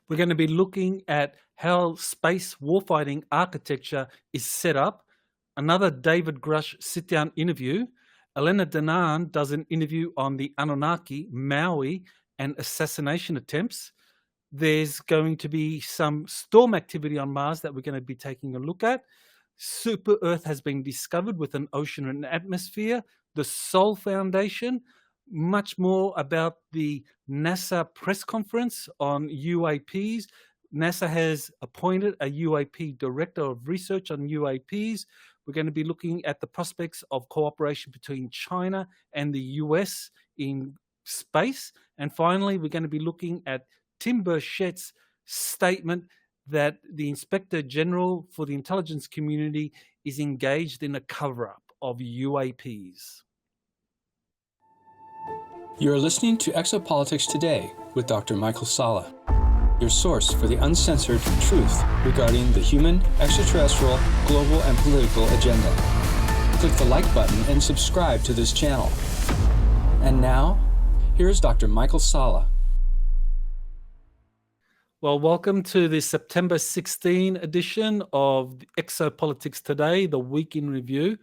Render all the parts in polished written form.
We're going to be looking at how space warfighting architecture is set up. Another David Grusch sit-down interview. Elena Danaan does an interview on the Anunnaki, Maui, and assassination attempts. There's going to be some storm activity on Mars that we're going to be taking a look at. Super Earth has been discovered with an ocean and atmosphere. The Sol Foundation, much more about the NASA press conference on UAPs. NASA has appointed a UAP director of research on UAPs. We're going to be looking at the prospects of cooperation between China and the US in space. And finally, we're going to be looking at Tim Burchett's statement that the Inspector General for the intelligence community is engaged in a cover-up of UAPs. You're listening to Exopolitics Today with Dr. Michael Salla, your source for the uncensored truth regarding the human, extraterrestrial, global, and political agenda. Click the like button and subscribe to this channel. And now, here's Dr. Michael Salla. Well, welcome to the September 16 edition of Exopolitics Today, the week in review.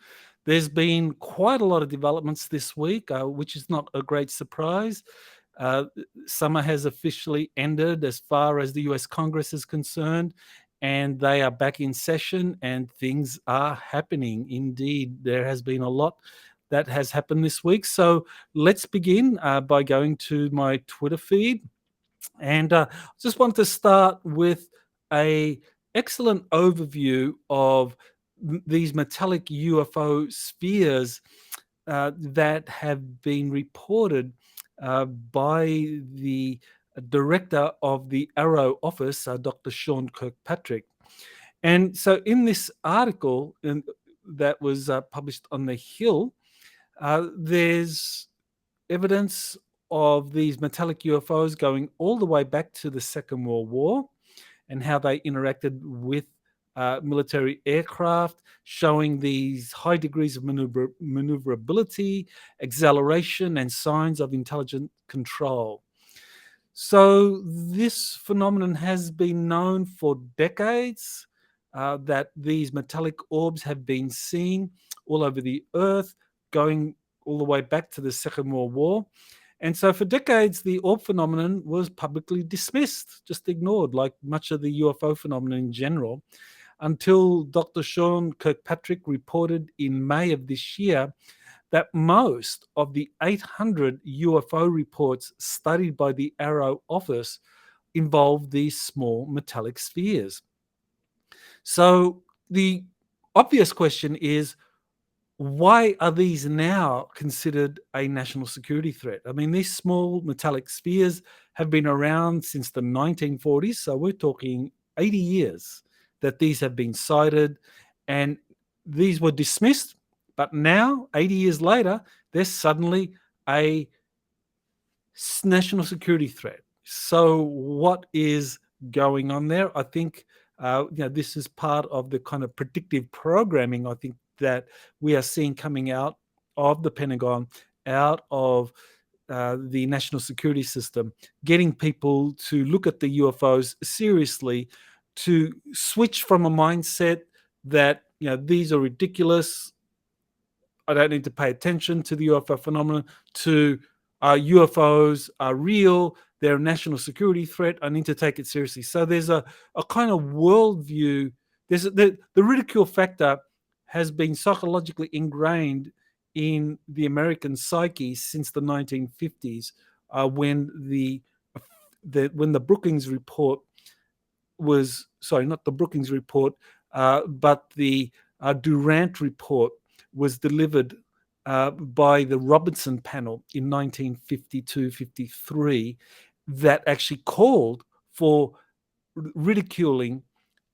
There's been quite a lot of developments this week, which is not a great surprise. Summer has officially ended as far as the US Congress is concerned, and they are back in session and things are happening. Indeed, there has been a lot that has happened this week. So let's begin by going to my Twitter feed. And just wanted to start with an excellent overview of these metallic UFO spheres that have been reported by the director of the Arrow office, Dr. Sean Kirkpatrick. And so in this article that was published on The Hill, there's evidence of these metallic UFOs going all the way back to the Second World War and how they interacted with military aircraft, showing these high degrees of maneuverability, acceleration, and signs of intelligent control. So this phenomenon has been known for decades, that these metallic orbs have been seen all over the Earth, going all the way back to the Second World War. And so for decades, the orb phenomenon was publicly dismissed, just ignored, like much of the UFO phenomenon in general, until Dr. Sean Kirkpatrick reported in May of this year that most of the 800 UFO reports studied by the Arrow office involved these small metallic spheres. So the obvious question is, why are these now considered a national security threat? I mean, these small metallic spheres have been around since the 1940s, so we're talking 80 years that these have been sighted, and these were dismissed, but now, 80 years later, they're suddenly a national security threat. So what is going on there? I think this is part of the kind of predictive programming, I think, that we are seeing coming out of the Pentagon, out of the national security system, getting people to look at the UFOs seriously, to switch from a mindset that these are ridiculous, I don't need to pay attention to the UFO phenomenon, to UFOs are real, they're a national security threat, I need to take it seriously. So there's a kind of worldview. The ridicule factor has been psychologically ingrained in the American psyche since the 1950s, when the Brookings report was, sorry, not the Brookings report, but the Durant report was delivered by the Robinson panel in 1952-53 that actually called for ridiculing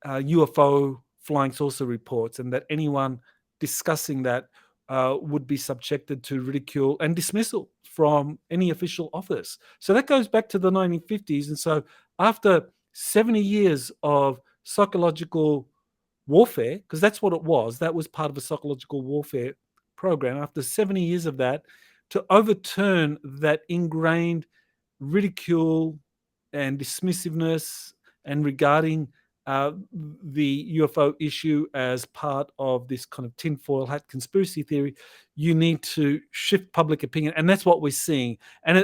UFO flying saucer reports, and that anyone discussing that would be subjected to ridicule and dismissal from any official office. So that goes back to the 1950s. And so after 70 years of psychological warfare, because that's what it was, that was part of a psychological warfare program, after 70 years of that, to overturn that ingrained ridicule and dismissiveness and regarding the UFO issue as part of this kind of tinfoil hat conspiracy theory, you need to shift public opinion, and that's what we're seeing. And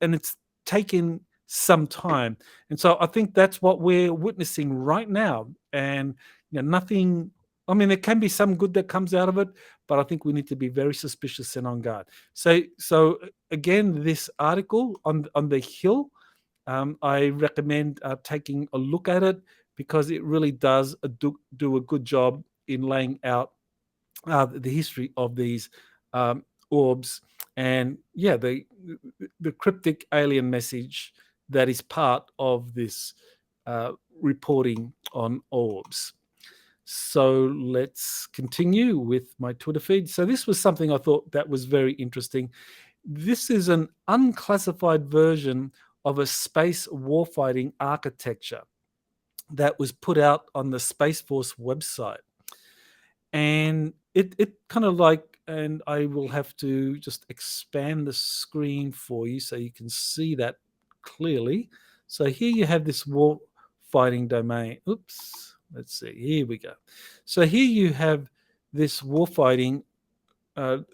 it's taken some time, and so I think that's what we're witnessing right now. And nothing. I mean, there can be some good that comes out of it, but I think we need to be very suspicious and on guard. So again, this article on the Hill, I recommend taking a look at it, because it really does do a good job in laying out the history of these orbs, and the cryptic alien message that is part of this reporting on orbs. So let's continue with my Twitter feed. So this was something I thought that was very interesting. This is an unclassified version of a space warfighting architecture that was put out on the Space Force website. And it kind of like, and I will have to just expand the screen for you so you can see that clearly. So here you have this warfighting domain. Oops, let's see, here we go. So here you have this warfighting,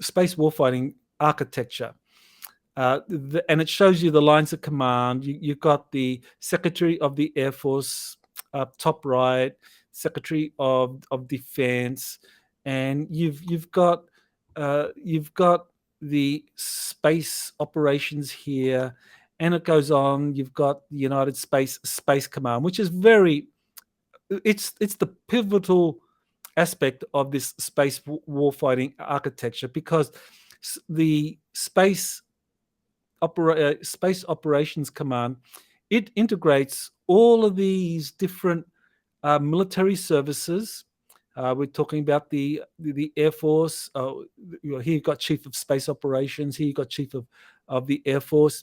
space warfighting architecture. And it shows you the lines of command. You've got the Secretary of the Air Force up top right, Secretary of Defense, and you've got the space operations here, and it goes on. You've got the United States Space Command, which is it's the pivotal aspect of this space warfighting architecture, because the Space Operations Command, it integrates all of these different military services. We're talking about the Air Force. Here you've got Chief of Space Operations. Here you've got Chief of the Air Force.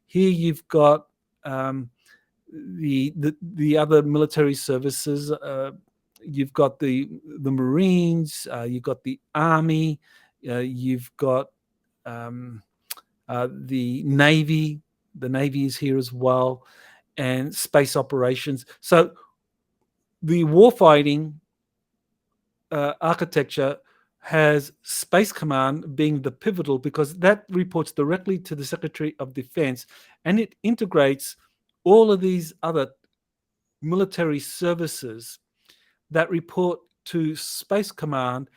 Here you've got the other military services. You've got the Marines. You've got the Army. You've got the Navy. The Navy is here as well, and space operations. So the warfighting architecture has Space Command being the pivotal, because that reports directly to the Secretary of Defense, and it integrates all of these other military services that report to Space Command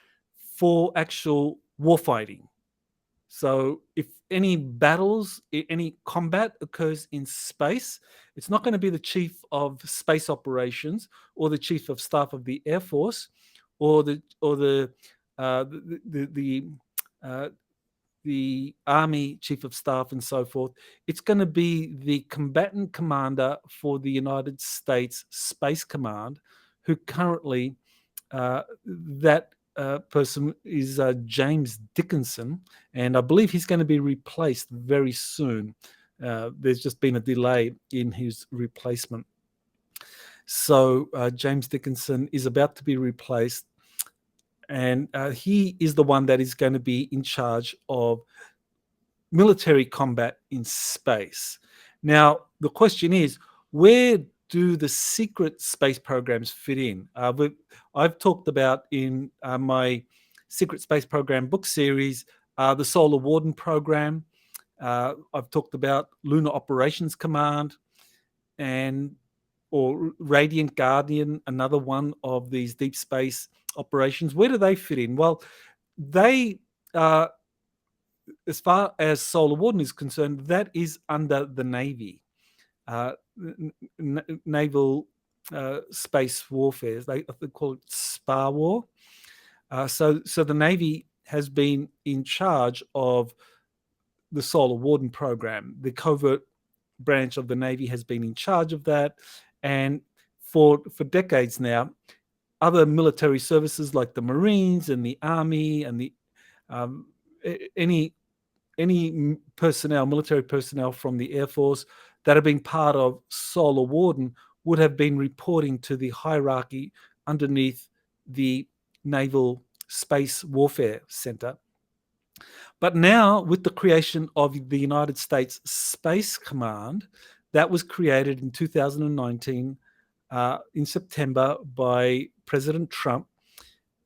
for actual warfighting. So if any battles, any combat occurs in space, it's not going to be the Chief of Space Operations or the Chief of Staff of the Air Force or the Army Chief of Staff and so forth. It's going to be the combatant commander for the United States Space Command, who currently that person is James Dickinson, and I believe he's going to be replaced very soon. There's just been a delay in his replacement. So James Dickinson is about to be replaced, and he is the one that is going to be in charge of military combat in space. Now, the question is, where do the secret space programs fit in? I've talked about in my secret space program book series, the Solar Warden program. I've talked about Lunar Operations Command, or Radiant Guardian, another one of these deep space operations. Where do they fit in? Well, they, as far as Solar Warden is concerned, that is under the Navy. Naval space warfare. They call it SPAR war. So the Navy has been in charge of the Solar Warden program. The covert branch of the Navy has been in charge of that, and for decades now, other military services like the Marines and the Army and the any personnel, military personnel from the Air Force that have been part of Solar Warden would have been reporting to the hierarchy underneath the Naval Space Warfare Center. But now, with the creation of the United States Space Command, that was created in 2019 in September by President Trump,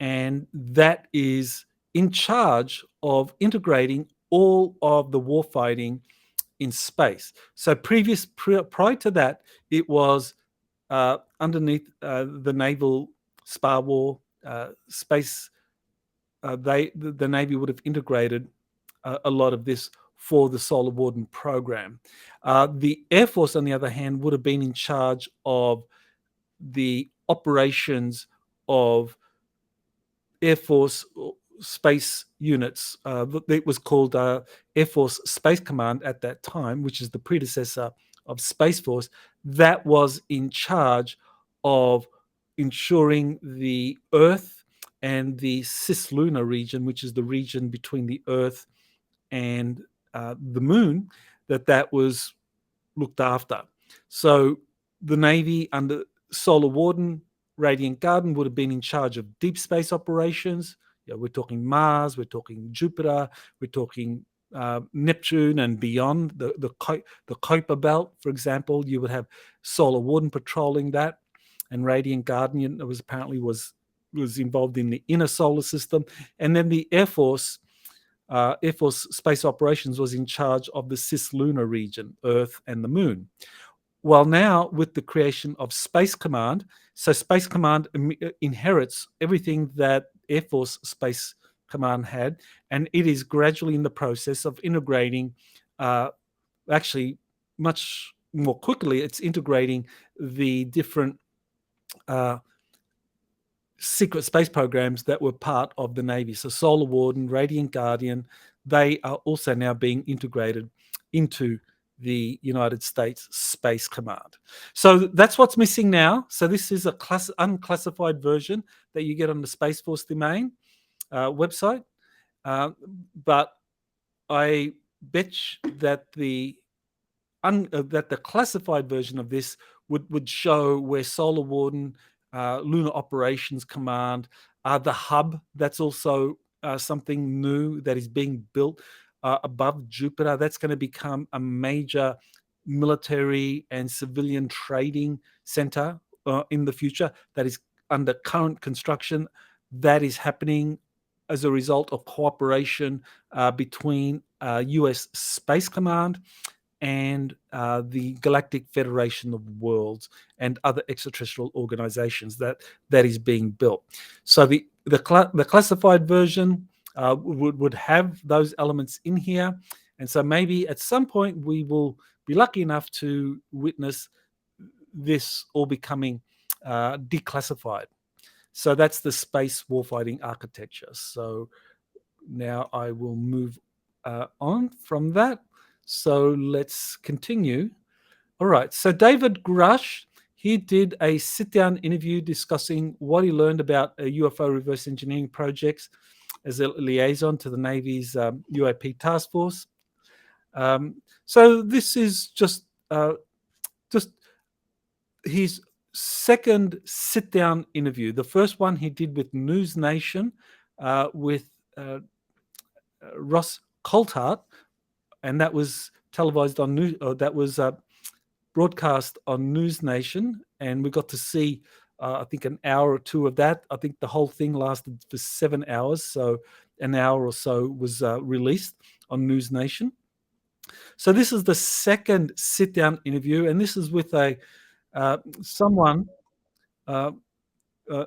and that is in charge of integrating all of the warfighting in space. So prior to that, it was underneath the naval spar war space. The Navy would have integrated a lot of this for the Solar Warden program. The Air Force, on the other hand, would have been in charge of the operations of Air Force space units. It was called Air Force Space Command at that time, which is the predecessor of Space Force. That was in charge of ensuring the Earth and the cislunar region, which is the region between the Earth and the Moon, that was looked after. So the Navy under Solar Warden, Radiant Garden would have been in charge of deep space operations. We're talking Mars, we're talking Jupiter, we're talking Neptune and beyond, the Kuiper Belt, for example. You would have Solar Warden patrolling that, and Radiant Guardian was involved in the inner solar system, and then the Air Force Space Operations was in charge of the cislunar region, Earth and the Moon. Well, now with the creation of Space Command, so Space Command inherits everything that Air Force Space Command had, and it is gradually in the process of integrating, actually much more quickly, it's integrating the different secret space programs that were part of the Navy. So Solar Warden, Radiant Guardian, they are also now being integrated into the United States Space Command. So that's what's missing now. So this is a unclassified version that you get on the Space Force domain website. But I bet that the classified version of this would show where Solar Warden, Lunar Operations Command, the hub, that's also something new that is being built above Jupiter. That's going to become a major military and civilian trading center in the future that is under current construction. That is happening as a result of cooperation between US Space Command and the Galactic Federation of Worlds and other extraterrestrial organizations that is being built. So the classified version would have those elements in here. And so maybe at some point we will be lucky enough to witness this all becoming declassified. So that's the space warfighting architecture. So now I will move on from that. So let's continue. All right. So David Grusch, he did a sit-down interview discussing what he learned about UFO reverse engineering projects as a liaison to the Navy's UAP task force. So this is just his second sit-down interview. The first one he did with News Nation with Ross Coulthart, and that was televised on broadcast on News Nation, and we got to see I think an hour or two of that. I think the whole thing lasted for 7 hours, so an hour or so was released on News Nation. So this is the second sit-down interview, and this is with someone, an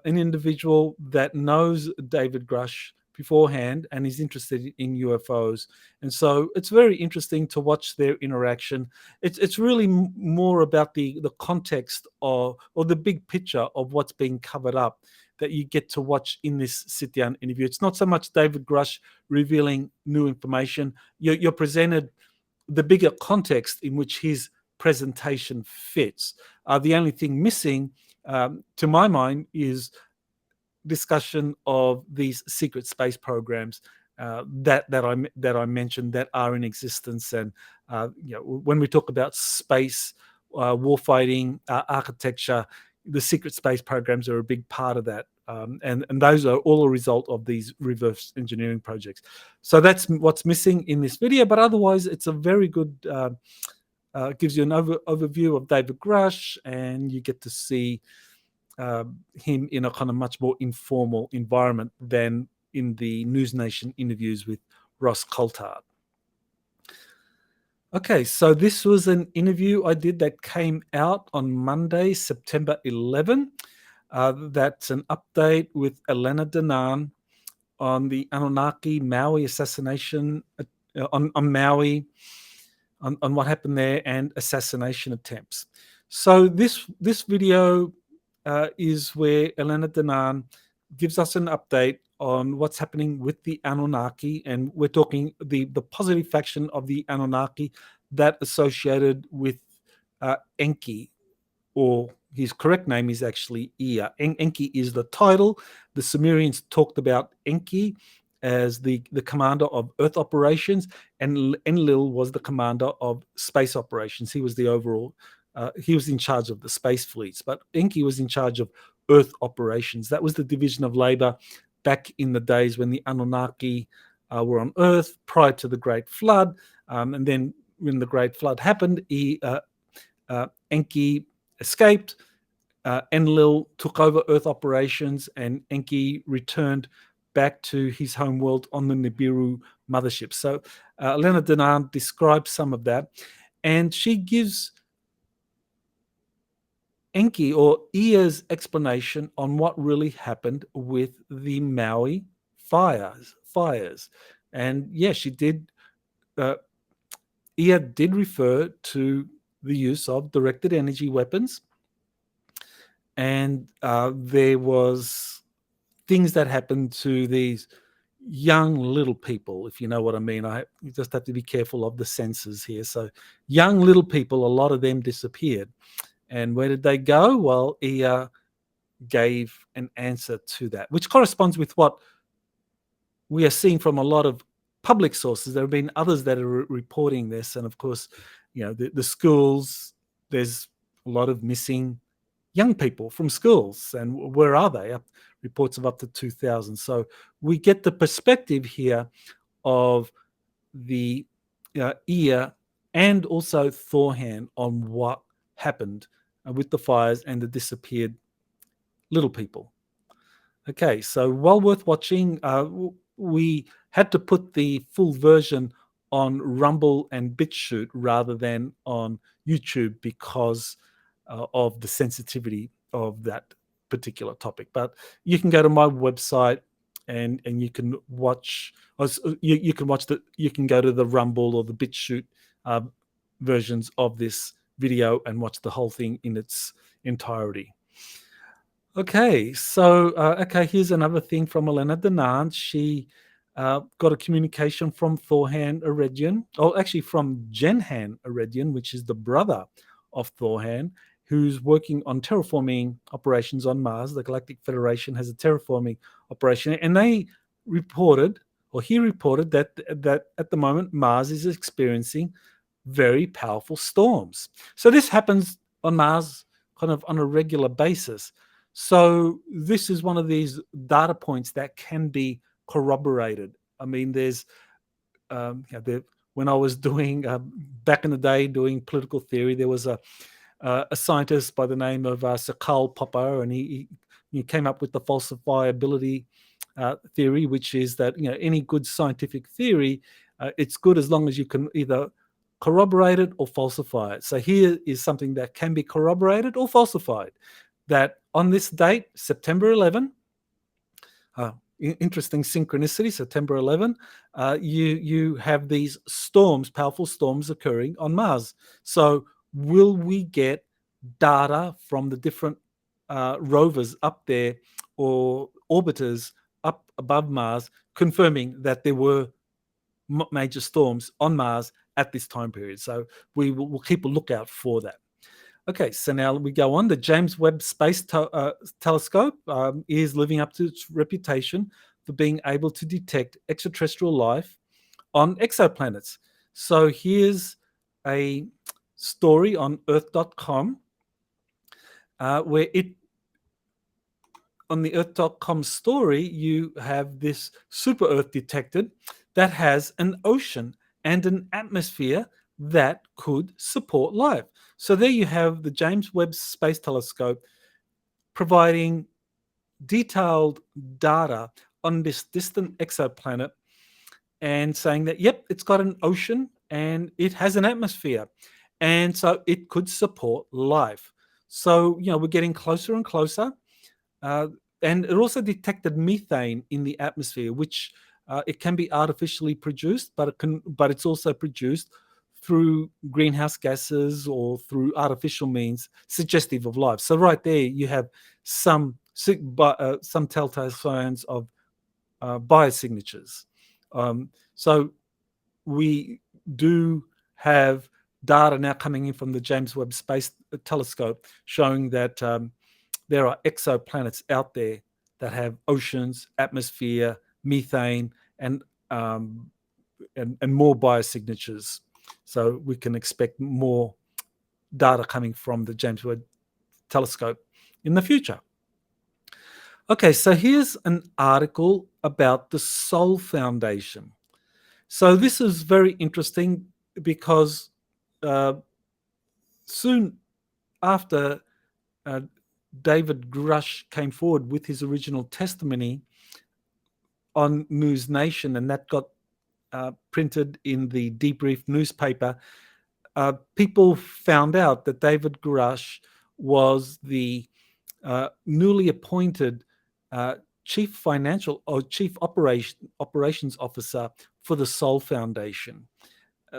individual that knows David Grusch beforehand and is interested in UFOs. And so it's very interesting to watch their interaction. It's really more about the context or the big picture of what's being covered up that you get to watch in this sit-down interview. It's not so much David Grusch revealing new information. You're presented the bigger context in which his presentation fits. The only thing missing, to my mind, is discussion of these secret space programs that I mentioned that are in existence. And when we talk about space warfighting architecture, the secret space programs are a big part of that. And those are all a result of these reverse engineering projects. So that's what's missing in this video, but otherwise it's a very good gives you an overview of David Grusch, and you get to see him in a kind of much more informal environment than in the News Nation interviews with Ross Coulthard. Okay, so this was an interview I did that came out on Monday, September 11. That's an update with Elena Danaan on the Anunnaki Maui assassination on Maui, on what happened there, and assassination attempts. So this video is where Elena Danaan gives us an update on what's happening with the Anunnaki, and we're talking the positive faction of the Anunnaki that associated with Enki, or his correct name is actually Ea. Enki is the title. The Sumerians talked about Enki as the commander of Earth operations, and Enlil was the commander of space operations. He was the overall, he was in charge of the space fleets, but Enki was in charge of Earth operations. That was the division of labor back in the days when the Anunnaki were on Earth prior to the Great Flood. And then when the Great Flood happened, Enki escaped. Enlil took over Earth operations, and Enki returned back to his home world on the Nibiru Mothership. So Elena Danaan describes some of that, and she gives Enki or Ea's explanation on what really happened with the Maui fires. And yeah, she did. Ea did refer to the use of directed energy weapons, and there was things that happened to these young little people, if you know what I mean. You just have to be careful of the senses here. So young little people, a lot of them disappeared. And where did they go? Well, Ea gave an answer to that, which corresponds with what we are seeing from a lot of public sources. There have been others that are reporting this. And of course, the schools, there's a lot of missing young people from schools. And where are they? Reports of up to 2,000. So we get the perspective here of the Ea and also Thorhan on what happened with the fires and the disappeared little people. Okay, so well worth watching. We had to put the full version on Rumble and BitChute rather than on YouTube because of the sensitivity of that particular topic. But you can go to my website and you can watch. You can go to the Rumble or the BitChute versions of this video and watch the whole thing in its entirety. Okay, so here's another thing from Elena Danaan. She got a communication from Thorhan Eredyan, or actually from Jenhan Eredyan, which is the brother of Thorhan, who's working on terraforming operations on Mars. The Galactic Federation has a terraforming operation, and he reported that at the moment Mars is experiencing very powerful storms. So this happens on Mars kind of on a regular basis. So this is one of these data points that can be corroborated. I mean, there's when I was doing back in the day doing political theory, there was a scientist by the name of Sir Karl Popper, and he came up with the falsifiability theory, which is that any good scientific theory, it's good as long as you can either corroborate it or falsify it. So here is something that can be corroborated or falsified. That on this date, September 11, interesting synchronicity, September 11, you have these storms, powerful storms occurring on Mars. So will we get data from the different rovers up there or orbiters up above Mars confirming that there were major storms on Mars at this time period? So we'll keep a lookout for that. Okay, so now we go on. The James Webb Space Telescope is living up to its reputation for being able to detect extraterrestrial life on exoplanets. So here's a story on Earth.com where on the Earth.com story, you have this super Earth detected that has an ocean and an atmosphere that could support life. So there you have the James Webb Space Telescope providing detailed data on this distant exoplanet and saying that, yep, it's got an ocean and it has an atmosphere. And so it could support life. So, we're getting closer and closer. And it also detected methane in the atmosphere, which it can be artificially produced, but it's also produced through greenhouse gases or through artificial means suggestive of life. So right there, you have some telltale signs of biosignatures. So we do have data now coming in from the James Webb Space Telescope showing that there are exoplanets out there that have oceans, atmosphere, methane, and more biosignatures. So we can expect more data coming from the James Webb Telescope in the future. Okay, so here's an article about the Sol Foundation. So this is very interesting because soon after David Grusch came forward with his original testimony on News Nation, and that got printed in the Debrief newspaper, people found out that David Grusch was the newly appointed chief financial or chief operations officer for the Sol Foundation,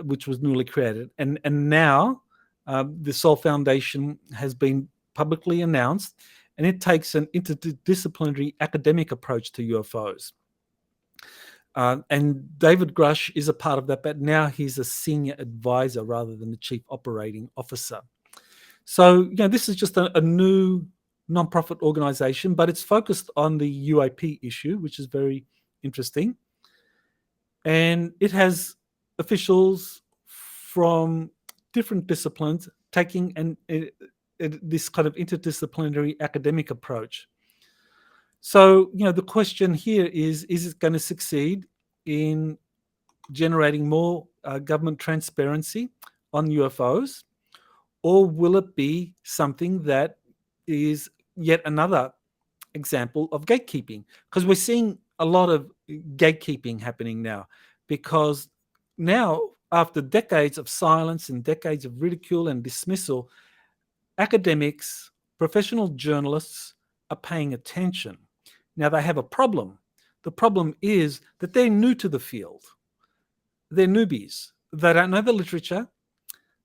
which was newly created. And now the Sol Foundation has been publicly announced, and it takes an interdisciplinary academic approach to UFOs. And David Grusch is a part of that, but now he's a senior advisor rather than the chief operating officer. So, this is just a new nonprofit organization, but it's focused on the UAP issue, which is very interesting. And it has officials from different disciplines taking this kind of interdisciplinary academic approach. So, the question here is it going to succeed in generating more government transparency on UFOs, or will it be something that is yet another example of gatekeeping? Because we're seeing a lot of gatekeeping happening now, because now, after decades of silence and decades of ridicule and dismissal, academics, professional journalists are paying attention. Now, they have a problem. The problem is that they're new to the field. They're newbies. They don't know the literature.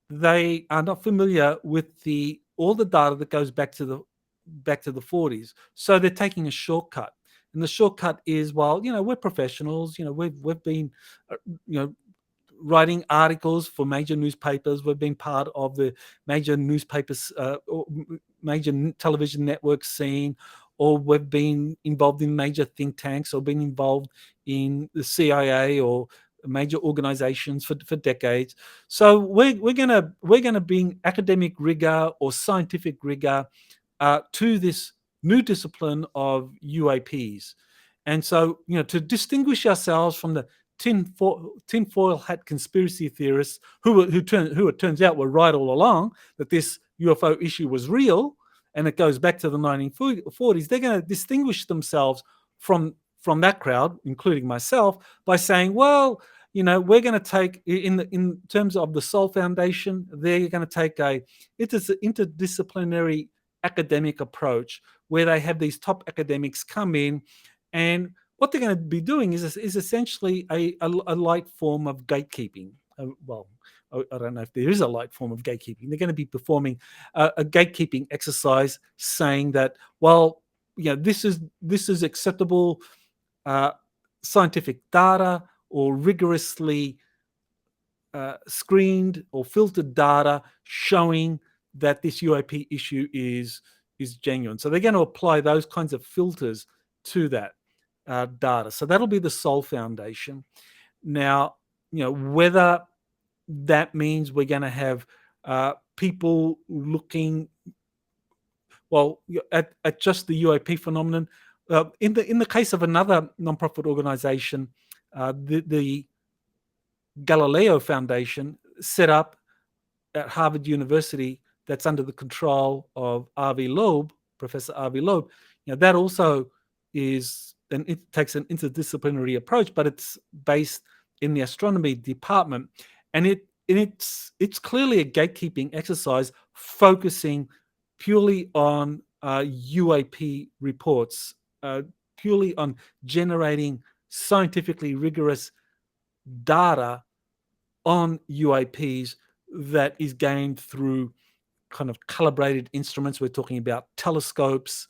They are not familiar with all the data that goes back to the 40s. So they're taking a shortcut. And the shortcut is, well, we're professionals. We've been, writing articles for major newspapers. We've been part of the major newspapers, or major television network scene, or we've been involved in major think tanks, or been involved in the CIA or major organizations for decades. So we're gonna bring academic rigor or scientific rigor to this new discipline of UAPs. And so, to distinguish ourselves from the tinfoil hat conspiracy theorists who it turns out were right all along, that this UFO issue was real and it goes back to the 1940s, they're going to distinguish themselves from that crowd, including myself, by saying, well, we're going to take, in terms of the Sol Foundation, they're going to take it's an interdisciplinary academic approach where they have these top academics come in, and what they're going to be doing is essentially a light form of gatekeeping. Well, I don't know if there is a light form of gatekeeping. They're going to be performing a gatekeeping exercise, saying that, well, this is acceptable scientific data, or rigorously screened or filtered data showing that this UAP issue is genuine. So they're going to apply those kinds of filters to that data. So that'll be the Sol Foundation. Now, whether that means we're going to have people looking, well, at just the UAP phenomenon. In the case of another nonprofit organization, the Galileo Foundation, set up at Harvard University that's under the control of R.V. Loeb, Professor R.V. Loeb. That also is, and it takes an interdisciplinary approach, but it's based in the astronomy department, and it's clearly a gatekeeping exercise focusing purely on UAP reports, purely on generating scientifically rigorous data on UAPs that is gained through kind of calibrated instruments. We're talking about telescopes,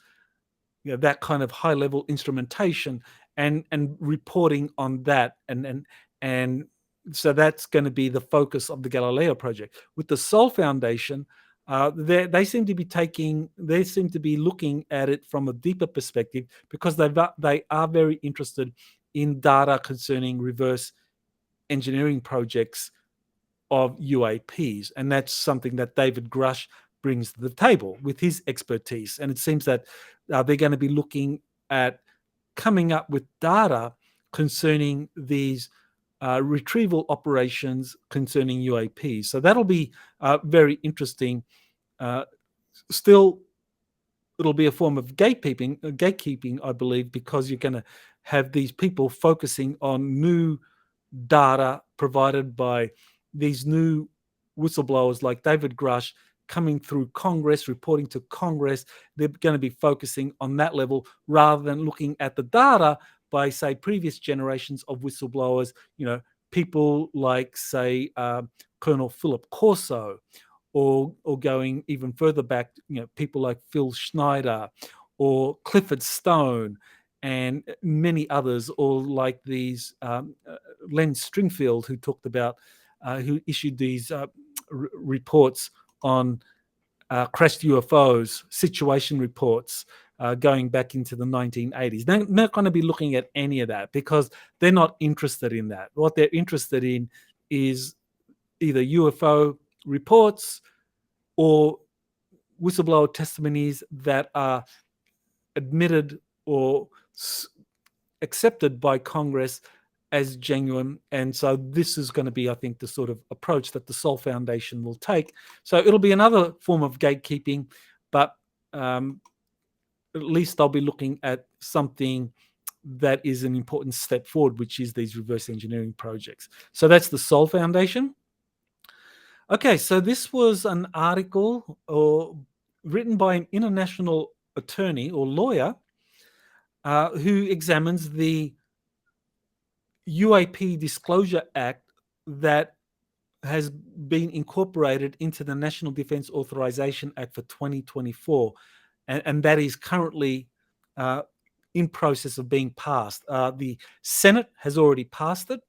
that kind of high level instrumentation, and reporting on that, and so that's going to be the focus of the Galileo project. With the Sol Foundation, they seem to be looking at it from a deeper perspective, because they are very interested in data concerning reverse engineering projects of UAPs, and that's something that David Grusch brings to the table with his expertise. And it seems that they're going to be looking at coming up with data concerning these retrieval operations concerning UAPs. So that'll be very interesting. Still, it'll be a form of gatekeeping, I believe, because you're going to have these people focusing on new data provided by these new whistleblowers like David Grusch coming through Congress, reporting to Congress. They're going to be focusing on that level rather than looking at the data by, say, previous generations of whistleblowers, people like, say, Colonel Philip Corso, or going even further back, people like Phil Schneider or Clifford Stone and many others, or like these Len Stringfield, who talked about, who issued these reports on crashed UFOs, situation reports, going back into the 1980s. They're not going to be looking at any of that because they're not interested in that. What they're interested in is either UFO reports or whistleblower testimonies that are admitted or accepted by Congress as genuine. And so this is going to be, I think, the sort of approach that the Sol Foundation will take. So it'll be another form of gatekeeping, but at least I'll be looking at something that is an important step forward, which is these reverse engineering projects. So that's the Sol Foundation. Okay, so this was an article written by an international attorney or lawyer who examines the UAP Disclosure Act that has been incorporated into the National Defense Authorization Act for 2024, and that is currently in process of being passed. The Senate has already passed it.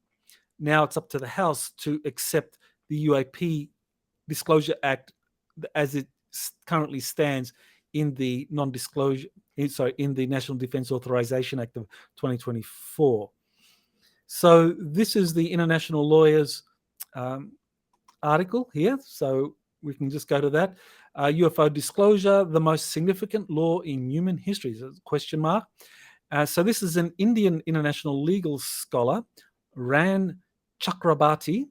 Now it's up to the House to accept the UAP Disclosure Act as it currently stands in the in the National Defense Authorization Act of 2024. So this is the international lawyer's article here. So we can just go to that. UFO disclosure, the most significant law in human history, question mark. So this is an Indian international legal scholar, Ran Chakrabarti,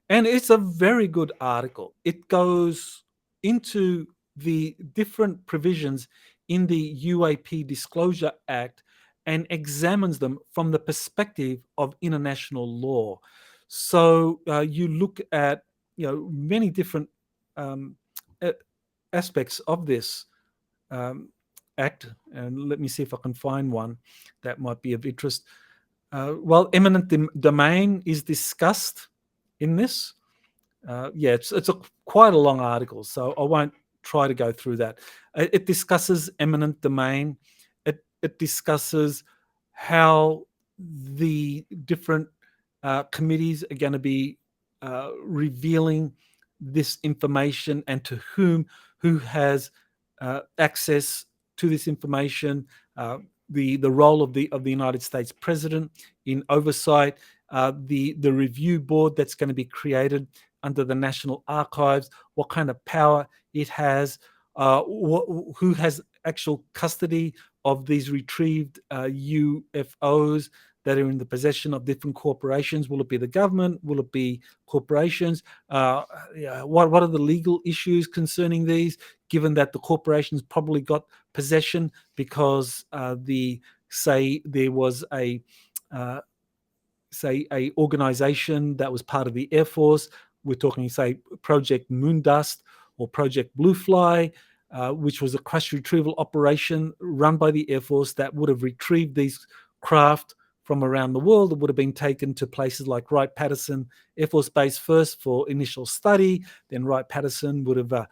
and it's a very good article. It goes into the different provisions in the UAP Disclosure Act and examines them from the perspective of international law. So you look at many different aspects of this act, and let me see if I can find one that might be of interest. Well, eminent domain is discussed in this. It's quite a long article, so I won't try to go through that. It discusses eminent domain. It discusses how the different committees are going to be revealing this information and to who has access to this information, the role of the United States President in oversight, the review board that's going to be created under the National Archives, what kind of power it has, who has actual custody of these retrieved UFOs, that are in the possession of different corporations? Will it be the government? Will it be corporations? What are the legal issues concerning these, given that the corporations probably got possession because there was a organization that was part of the Air Force. We're talking, say, Project Moondust or Project Bluefly, which was a crash retrieval operation run by the Air Force that would have retrieved these craft from around the world. It would have been taken to places like Wright-Patterson Air Force Base first for initial study. Then Wright-Patterson would have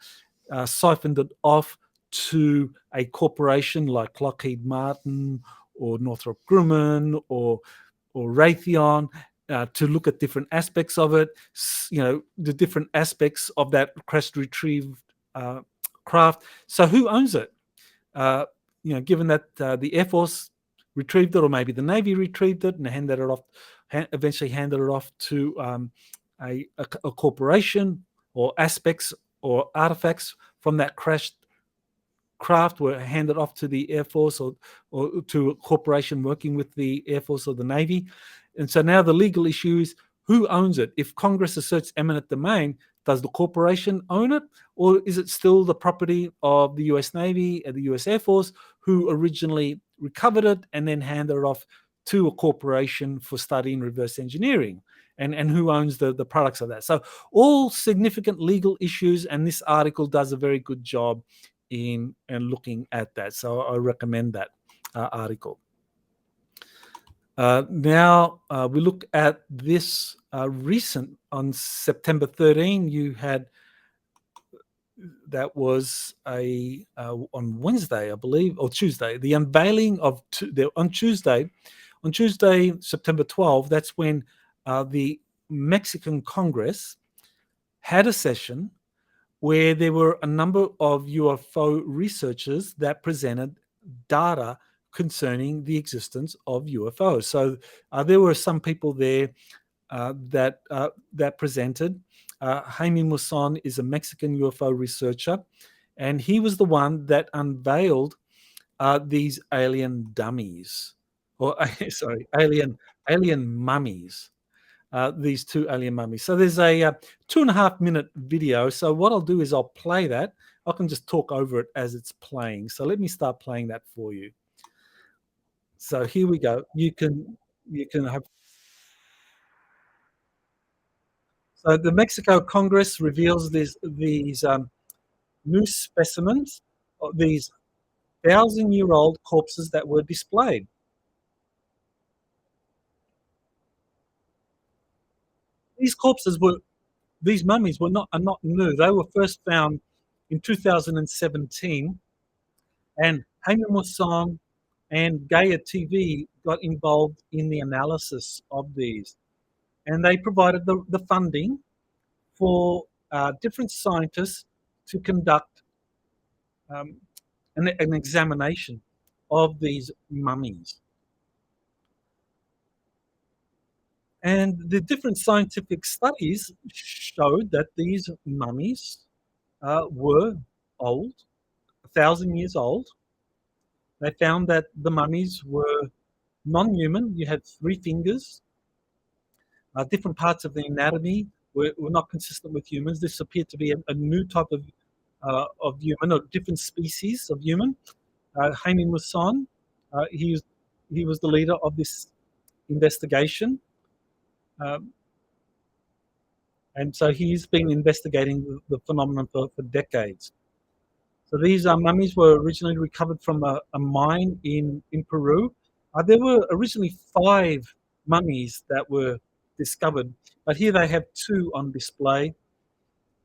siphoned it off to a corporation like Lockheed Martin or Northrop Grumman or Raytheon to look at different aspects of it, the different aspects of that crash retrieved craft. So who owns it? Given that the Air Force retrieved it, or maybe the Navy retrieved it and eventually handed it off to a corporation, or aspects or artifacts from that crashed craft were handed off to the Air Force or to a corporation working with the Air Force or the Navy. And so now the legal issue is, who owns it? If Congress asserts eminent domain, does the corporation own it? Or is it still the property of the US Navy and the US Air Force, who originally recovered it and then handed it off to a corporation for studying reverse engineering? And who owns the products of that? So all significant legal issues, and this article does a very good job in looking at that. So I recommend that article. Now we look at this recent, on September 13, you had, that was on Wednesday, I believe, or Tuesday, the unveiling of, on Tuesday, September 12, that's when the Mexican Congress had a session where there were a number of UFO researchers that presented data concerning the existence of UFOs. So there were some people there that presented. Jaime Maussan is a Mexican UFO researcher, and he was the one that unveiled these alien dummies, or sorry, alien mummies. These two alien mummies. So there's a 2.5-minute video. So what I'll do is I'll play that. I can just talk over it as it's playing. So let me start playing that for you. So here we go. You can have. So the Mexico Congress reveals these new specimens, these 1,000-year-old corpses that were displayed. These mummies are not new. They were first found in 2017, and Jaime Maussan and Gaia TV got involved in the analysis of these, and they provided the funding for different scientists to conduct an examination of these mummies. And the different scientific studies showed that these mummies were old, 1,000 years old. They found that the mummies were non-human. You had 3 fingers. Different parts of the anatomy were not consistent with humans. This appeared to be a new type of human, or different species of human. Jaime Maussan, he was the leader of this investigation. And so he's been investigating the phenomenon for decades. So these mummies were originally recovered from a mine in Peru. There were originally 5 mummies that were discovered, but here they have 2 on display.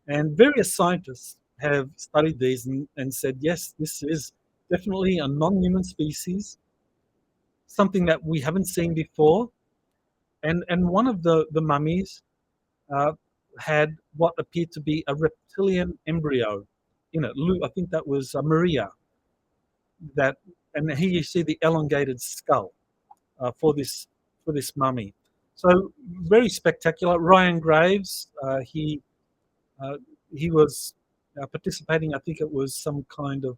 And various scientists have studied these and said, yes, this is definitely a non-human species, something that we haven't seen before. And one of the mummies had what appeared to be a reptilian embryo in it. I think that was Maria. And here you see the elongated skull for this mummy. So very spectacular. Ryan Graves, he was participating. I think it was some kind of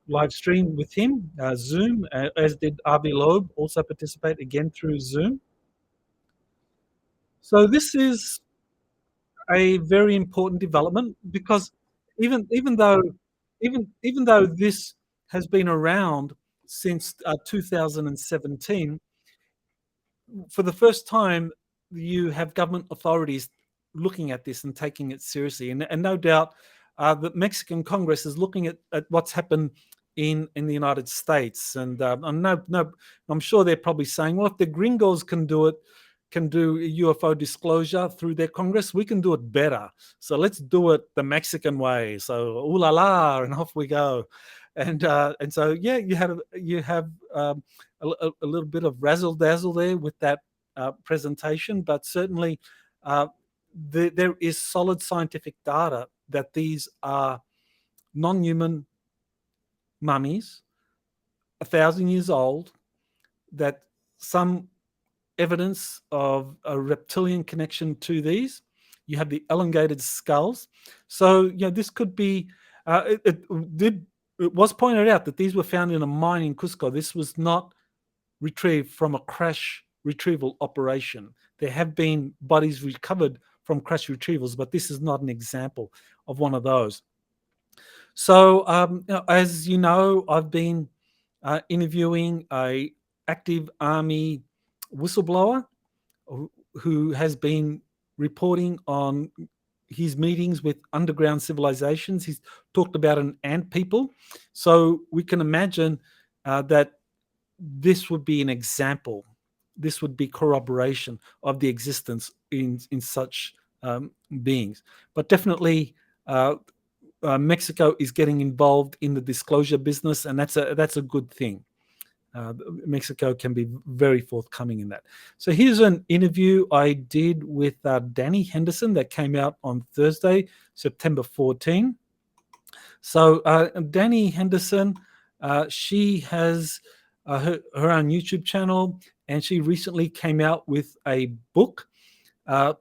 live stream with him, Zoom, as did RB Loeb, also participate again through Zoom. So this is a very important development, because even though this has been around since 2017, for the first time you have government authorities looking at this and taking it seriously, and no doubt the Mexican Congress is looking at what's happened in the United States, and I'm sure they're probably saying, well, if the gringos can do UFO disclosure through their Congress, we can do it better. So let's do it the Mexican way. So ooh la la, and off we go. And so yeah, you have a little bit of razzle dazzle there with that presentation, but certainly there is solid scientific data that these are non-human mummies, 1,000 years old, that some evidence of a reptilian connection to these. You have the elongated skulls. So, this could be, it was pointed out that these were found in a mine in Cusco. This was not retrieved from a crash retrieval operation. There have been bodies recovered from crash retrievals, but this is not an example of one of those. So, as you know, I've been interviewing a active army whistleblower who has been reporting on his meetings with underground civilizations. He's talked about an ant people. So we can imagine that this would be an example. This would be corroboration of the existence in such beings. But definitely Mexico is getting involved in the disclosure business, and that's a good thing. Mexico can be very forthcoming in that. So here's an interview I did with Dani Henderson that came out on Thursday, September 14. So Dani Henderson, she has her own YouTube channel, and she recently came out with a book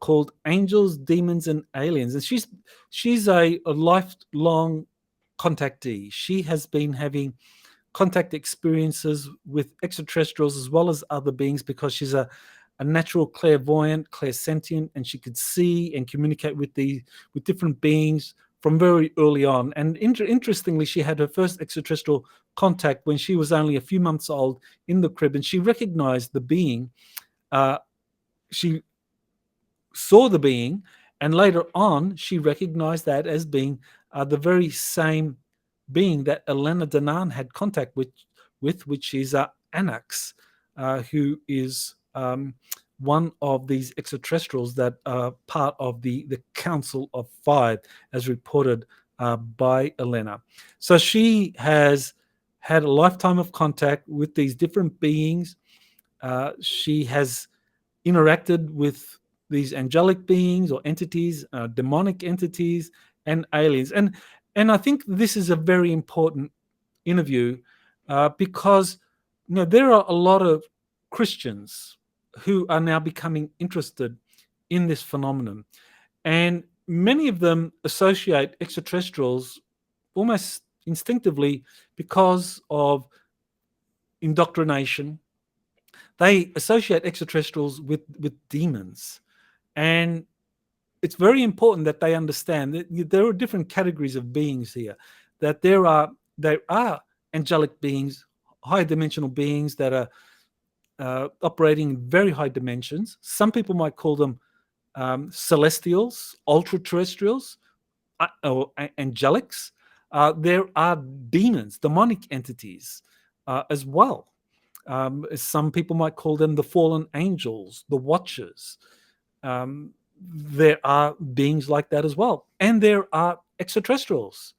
called Angels, Demons, and Aliens. And she's a lifelong contactee. She has been having contact experiences with extraterrestrials as well as other beings, because she's a natural clairvoyant, clairsentient, and she could see and communicate with different beings from very early on. And interestingly, she had her first extraterrestrial contact when she was only a few months old in the crib, and she recognized the being. She saw the being, and later on she recognized that as being the very same being that Elena Danaan had contact with, which is Anax, who is one of these extraterrestrials that are part of the Council of Five, as reported by Elena. So she has had a lifetime of contact with these different beings. She has interacted with these angelic beings or entities, demonic entities, and aliens. And I think this is a very important interview because there are a lot of Christians who are now becoming interested in this phenomenon. And many of them associate extraterrestrials almost instinctively because of indoctrination. They associate extraterrestrials with demons. And it's very important that they understand that there are different categories of beings here, that there are angelic beings, high dimensional beings that are operating in very high dimensions. Some people might call them celestials, ultra-terrestrials, or angelics. There are demons, demonic entities as well. Some people might call them the fallen angels, the watchers. There are beings like that as well. And there are extraterrestrials,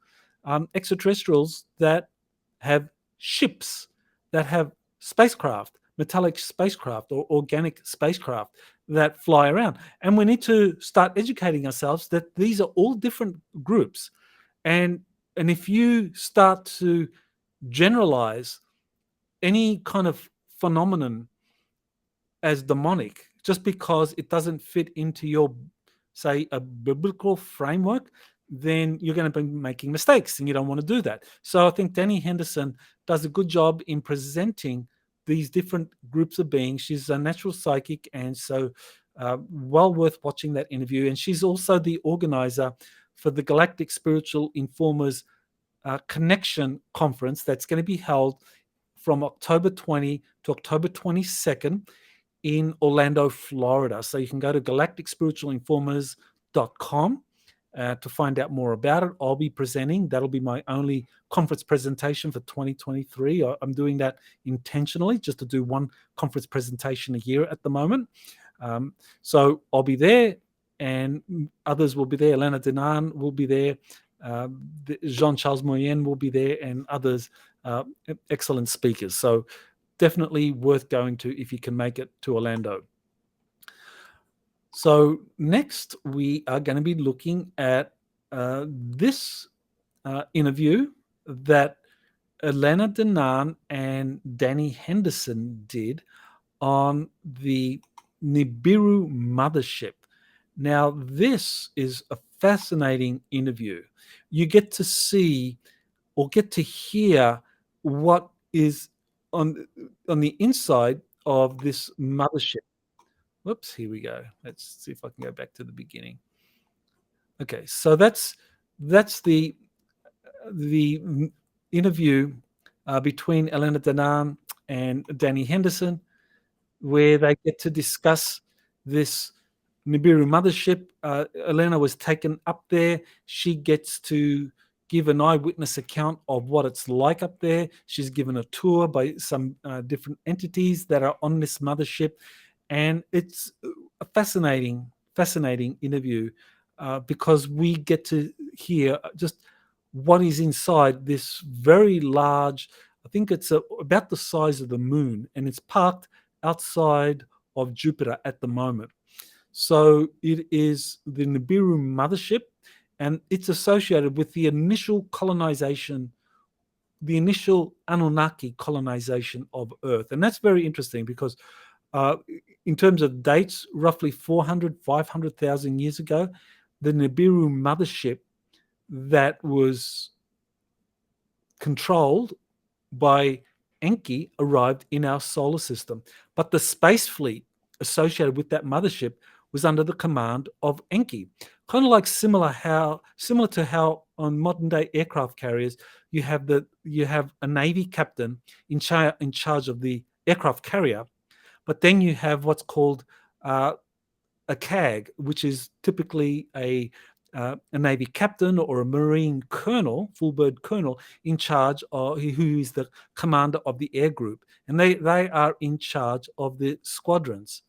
extraterrestrials that have ships, that have spacecraft, metallic spacecraft or organic spacecraft that fly around. And we need to start educating ourselves that these are all different groups. And if you start to generalize any kind of phenomenon as demonic, just because it doesn't fit into your, say, a biblical framework, then you're going to be making mistakes, and you don't want to do that. So I think Dani Henderson does a good job in presenting these different groups of beings. She's a natural psychic, and so well worth watching that interview. And she's also the organizer for the Galactic Spiritual Informers Connection Conference that's going to be held from October 20 to October 22nd in Orlando, Florida. So you can go to galacticspiritualinformers.com to find out more about it. I'll be presenting. That'll be my only conference presentation for 2023. I'm doing that intentionally, just to do one conference presentation a year at the moment. So I'll be there, and others will be there. Elena Danaan will be there. Jean-Charles Moyen will be there, and others, excellent speakers. So definitely worth going to if you can make it to Orlando. So next, we are going to be looking at this interview that Elena Danaan and Dani Henderson did on the Nibiru Mothership. Now, this is a fascinating interview. You get to see or get to hear what is on the inside of this mothership. Whoops, here we go. Let's see if I can go back to the beginning. Okay, so that's the interview between Elena Danaan and Dani Henderson, where they get to discuss this Nibiru Mothership. Elena was taken up there. She gets to give an eyewitness account of what it's like up there. She's given a tour by some different entities that are on this mothership. And it's a fascinating interview because we get to hear just what is inside this very large, I think it's about the size of the moon, and it's parked outside of Jupiter at the moment. So it is the Nibiru Mothership, and it's associated with the initial colonization, the initial Anunnaki colonization of Earth. And that's very interesting because in terms of dates, roughly 400, 500,000 years ago, the Nibiru Mothership that was controlled by Enki arrived in our solar system. But the space fleet associated with that mothership was under the command of Enki. Kind of like similar to how on modern day aircraft carriers you have a Navy captain in charge of the aircraft carrier, but then you have what's called a CAG, which is typically a Navy captain or a Marine colonel, full bird colonel, in charge of who is the commander of the air group, and they are in charge of the squadrons.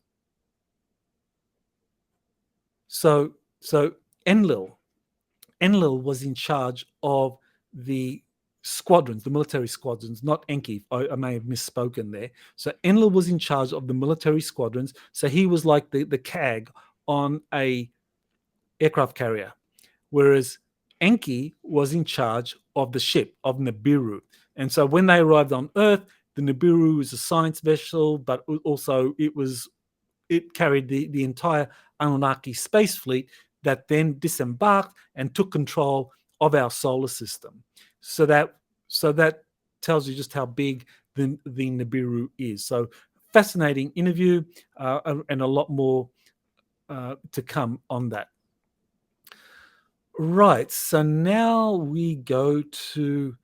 So Enlil was in charge of the squadrons, the military squadrons, not Enki. I may have misspoken there. So Enlil was in charge of the military squadrons. So he was like the CAG on a aircraft carrier, whereas Enki was in charge of the ship of Nibiru. And so when they arrived on Earth, the Nibiru was a science vessel, but also it carried the entire Anunnaki space fleet that then disembarked and took control of our solar system. So that tells you just how big the Nibiru is. So fascinating interview and a lot more to come on that. Right, so now we go to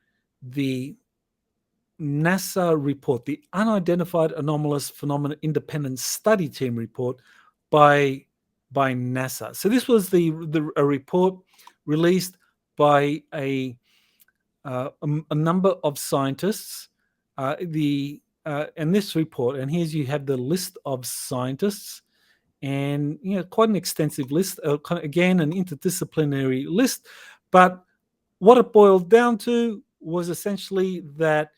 the NASA report, the Unidentified Anomalous Phenomena Independent Study Team report by NASA. So this was a report released by a number of scientists. And this report, and here's you have the list of scientists, and quite an extensive list. Again, an interdisciplinary list, but what it boiled down to was essentially that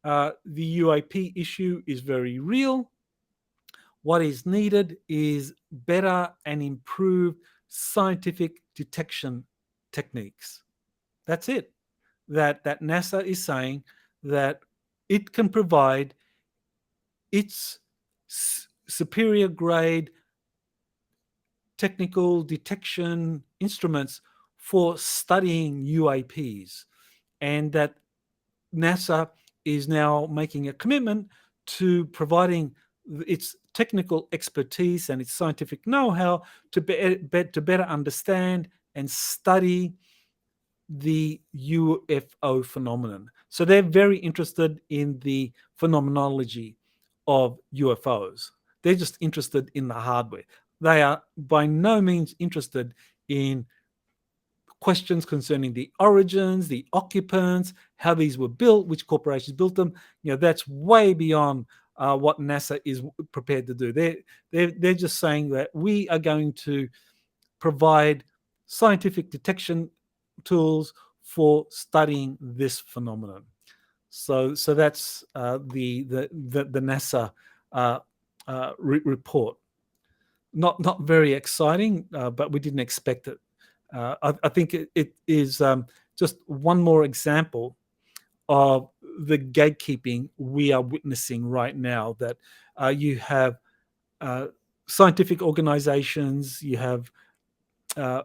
the UAP issue is very real. What is needed is better and improved scientific detection techniques. That's it. That NASA is saying that it can provide its superior grade technical detection instruments for studying UAPs, and that NASA is now making a commitment to providing its technical expertise and its scientific know-how to better understand and study the UFO phenomenon. So they're very interested in the phenomenology of UFOs. They're just interested in the hardware. They are by no means interested in questions concerning the origins, the occupants, how these were built, which corporations built them. That's way beyond what NASA is prepared to do. They're just saying that we are going to provide scientific detection tools for studying this phenomenon. So that's the NASA report. Not very exciting, but we didn't expect it. I think it is just one more example of the gatekeeping we are witnessing right now. That you have scientific organizations, you have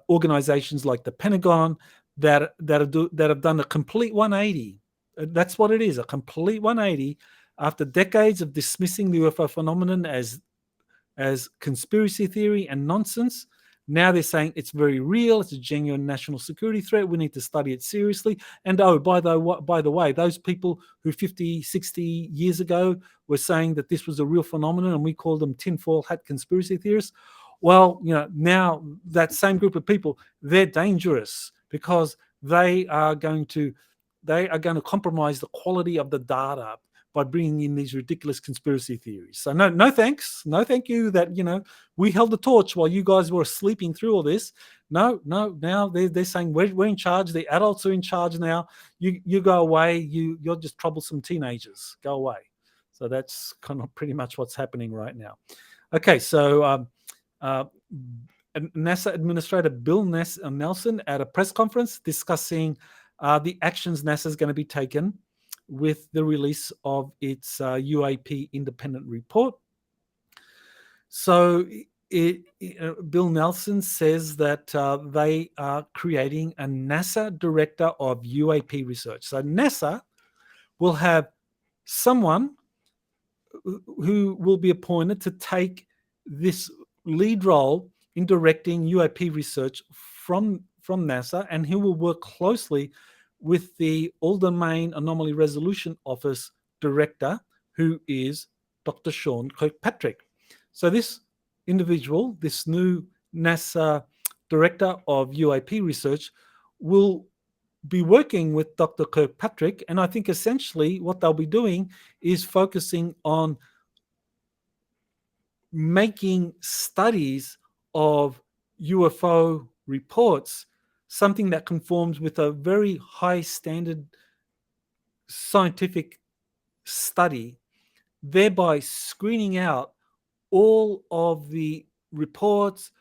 organizations like the Pentagon that have done a complete 180. That's what it is, a complete 180 after decades of dismissing the UFO phenomenon as conspiracy theory and nonsense. Now they're saying it's very real, it's a genuine national security threat, we need to study it seriously. And by the way, those people who 50, 60 years ago were saying that this was a real phenomenon and we called them tinfoil hat conspiracy theorists, well, now that same group of people, they're dangerous because they are going to compromise the quality of the data by bringing in these ridiculous conspiracy theories. So no thanks. No thank you that, we held the torch while you guys were sleeping through all this. No, now they're saying we're in charge. The adults are in charge now. You go away. You're just troublesome teenagers. Go away. So that's kind of pretty much what's happening right now. Okay, so NASA Administrator Bill Nelson at a press conference discussing the actions NASA is going to be taken with the release of its UAP independent report. So Bill Nelson says that they are creating a NASA Director of UAP Research. So NASA will have someone who will be appointed to take this lead role in directing UAP research from NASA, and he will work closely with the All-Domain Anomaly Resolution Office Director, who is Dr. Sean Kirkpatrick. So this individual, this new NASA Director of UAP Research, will be working with Dr. Kirkpatrick, and I think essentially what they'll be doing is focusing on making studies of UFO reports something that conforms with a very high standard scientific study, thereby screening out all of the reports,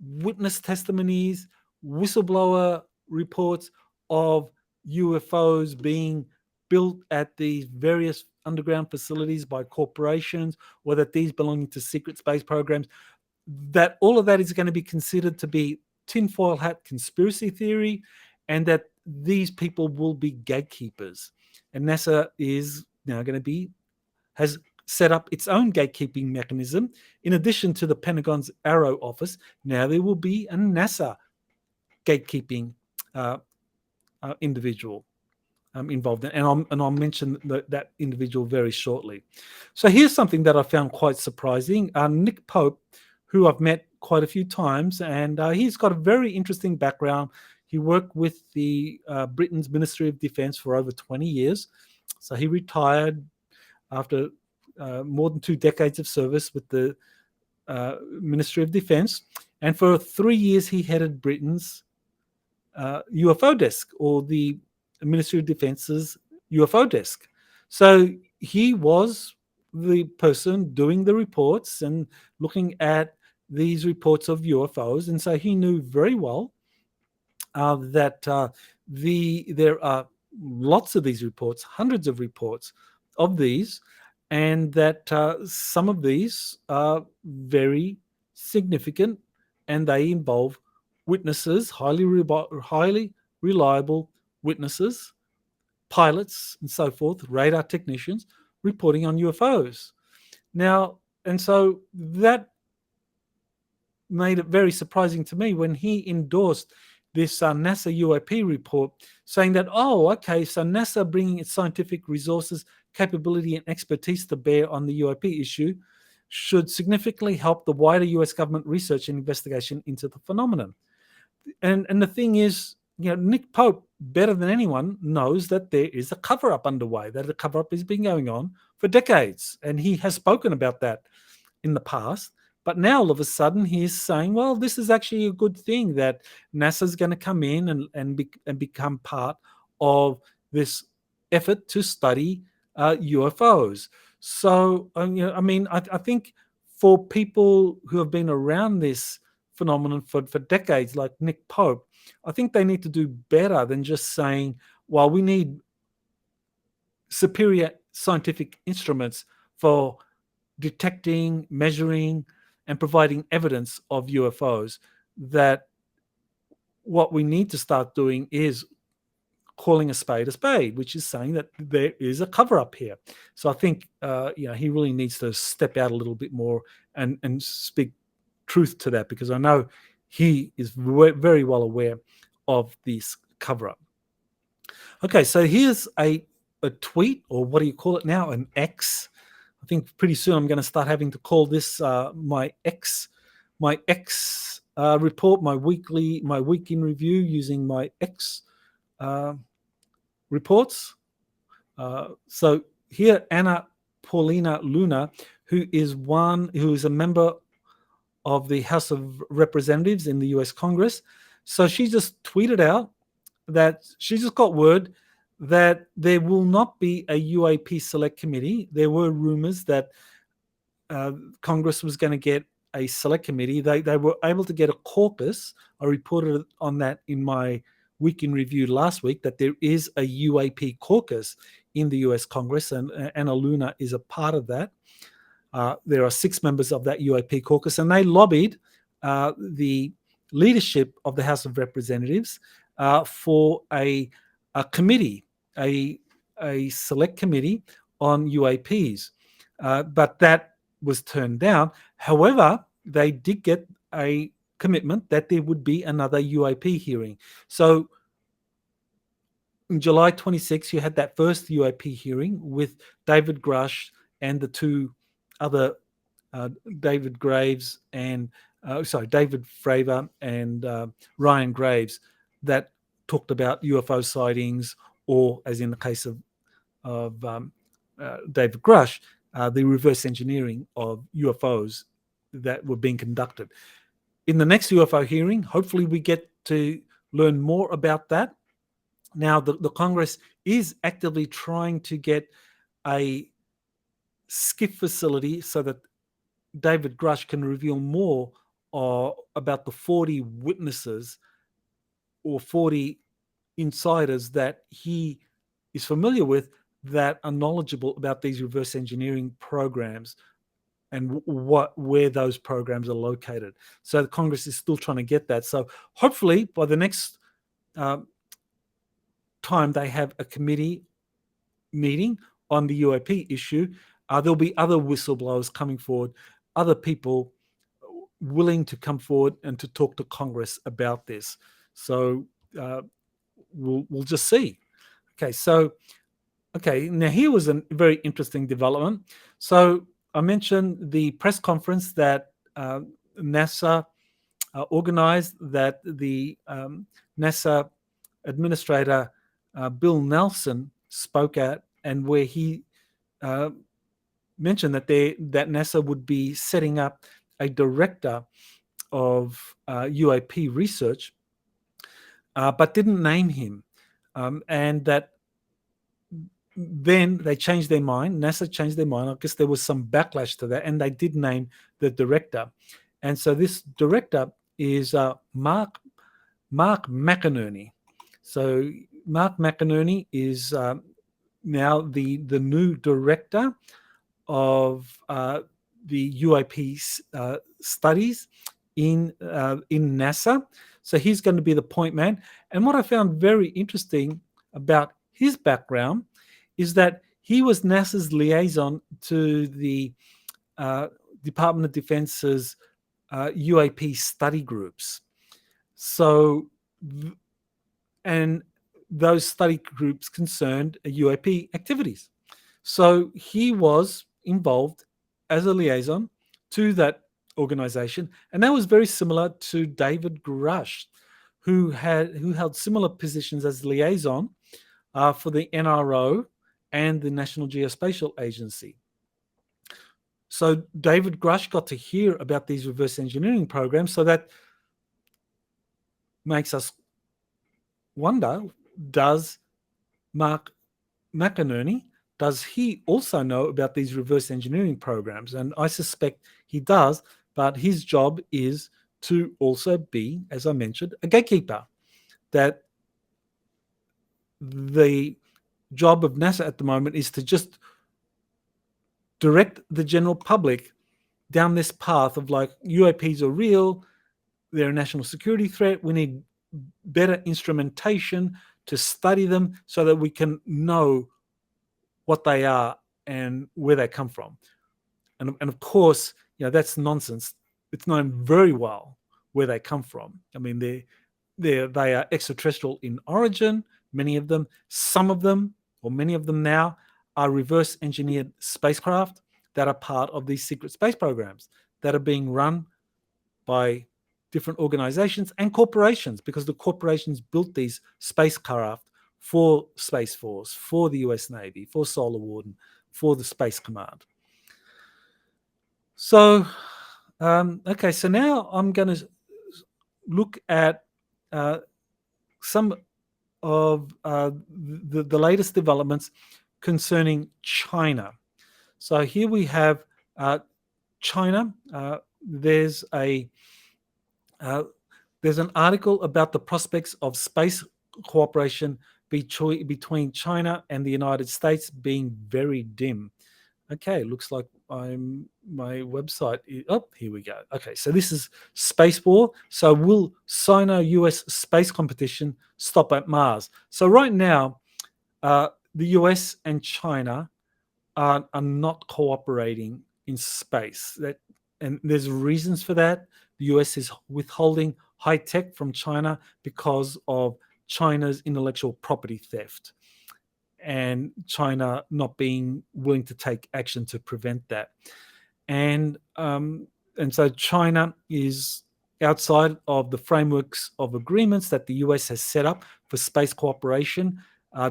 witness testimonies, whistleblower reports of UFOs being built at these various underground facilities by corporations, or that these belonging to secret space programs, that all of that is going to be considered to be tinfoil hat conspiracy theory, and that these people will be gatekeepers. And NASA is now going to has set up its own gatekeeping mechanism. In addition to the Pentagon's Arrow office, now there will be a NASA gatekeeping individual involved in, and I'll mention that individual very shortly. So here's something that I found quite surprising. Nick Pope, who I've met quite a few times, and he's got a very interesting background. He worked with the Britain's Ministry of Defence for over 20 years. So he retired after more than 2 decades of service with the Ministry of Defence, and for 3 years he headed Britain's UFO desk, or the Ministry of Defence's UFO desk. So he was the person doing the reports and looking at these reports of UFOs, and so he knew very well that there are lots of these reports, hundreds of reports of these, and that some of these are very significant, and they involve witnesses, highly reliable witnesses, pilots and so forth, radar technicians, reporting on UFOs. Now, and so that made it very surprising to me when he endorsed this NASA UAP report, saying that, oh, okay, so NASA bringing its scientific resources, capability, and expertise to bear on the UAP issue should significantly help the wider US government research and investigation into the phenomenon. And the thing is, Nick Pope, better than anyone, knows that there is a cover-up underway, that the cover-up has been going on for decades, and he has spoken about that in the past. But now all of a sudden he's saying, well, this is actually a good thing that NASA's going to come in and become part of this effort to study UFOs. So, I think for people who have been around this phenomenon for decades, like Nick Pope, I think they need to do better than just saying, well, we need superior scientific instruments for detecting, measuring, and providing evidence of UFOs. That what we need to start doing is calling a spade, which is saying that there is a cover-up here. So I think he really needs to step out a little bit more and speak truth to that, because I know he is very well aware of this cover-up. Okay, so here's a tweet, or what do you call it now, an X. I think pretty soon I'm going to start having to call this my X report, my week in review using my X reports. So here, Anna Paulina Luna, who is a member of the House of Representatives in the US Congress. So she just tweeted out that she just got word that there will not be a UAP select committee. There were rumors that Congress was going to get a select committee. They were able to get a caucus. I reported on that in my week in review last week, that there is a UAP caucus in the US Congress, and Anna Luna is a part of that. There are 6 members of that UAP caucus, and they lobbied the leadership of the House of Representatives for a committee, a select committee on UAPs. But that was turned down. However, they did get a commitment that there would be another UAP hearing. So in July 26, you had that first UAP hearing with David Grusch and the 2 other David Graves and David Fravor and Ryan Graves, that talked about UFO sightings, or as in the case of David Grusch, the reverse engineering of UFOs that were being conducted. In the next UFO hearing, hopefully we get to learn more about that. Now, the Congress is actively trying to get a SCIF facility so that David Grusch can reveal more about the 40 witnesses or 40 insiders that he is familiar with that are knowledgeable about these reverse engineering programs and where those programs are located. So the Congress is still trying to get that. So hopefully by the next time they have a committee meeting on the UAP issue, there'll be other whistleblowers coming forward, other people willing to come forward and to talk to Congress about this. So we'll just see. Okay, now here was a very interesting development. So I mentioned the press conference that NASA organized, that the NASA administrator Bill Nelson spoke at, and where he mentioned that NASA would be setting up a director of UAP research, but didn't name him, and that then they changed their mind. NASA changed their mind. I guess there was some backlash to that, and they did name the director. And so this director is Mark McInerney. So Mark McInerney is now the new director of the UAP studies in NASA. So he's going to be the point man. And what I found very interesting about his background is that he was NASA's liaison to the Department of Defense's UAP study groups. So, and those study groups concerned UAP activities. So he was involved as a liaison to that organization, and that was very similar to David Grusch, who held similar positions as liaison for the NRO and the National Geospatial Agency. So David Grusch got to hear about these reverse engineering programs, so that makes us wonder, does McInerney, does he also know about these reverse engineering programs? And I suspect he does, but his job is to also be, as I mentioned, a gatekeeper. That the job of NASA at the moment is to just direct the general public down this path of like, UAPs are real, they're a national security threat, we need better instrumentation to study them so that we can know what they are and where they come from. And of course, that's nonsense. It's known very well where they come from. I mean, they are extraterrestrial in origin, many of them. Some of them, or many of them now, are reverse engineered spacecraft that are part of these secret space programs that are being run by different organizations and corporations, because the corporations built these spacecraft for Space Force, for the US Navy, for Solar Warden, for the Space Command. So, okay, so now I'm going to look at some of the latest developments concerning China. So here we have China. There's an article about the prospects of space cooperation between China and the United States being very dim. Okay, looks like my website is, here we go. Okay, so this is Space War. So will Sino-US space competition stop at Mars? So right now, the US and China are not cooperating in space. And there's reasons for that. The US is withholding high tech from China because of China's intellectual property theft, and China not being willing to take action to prevent that. And so China is outside of the frameworks of agreements that the US has set up for space cooperation.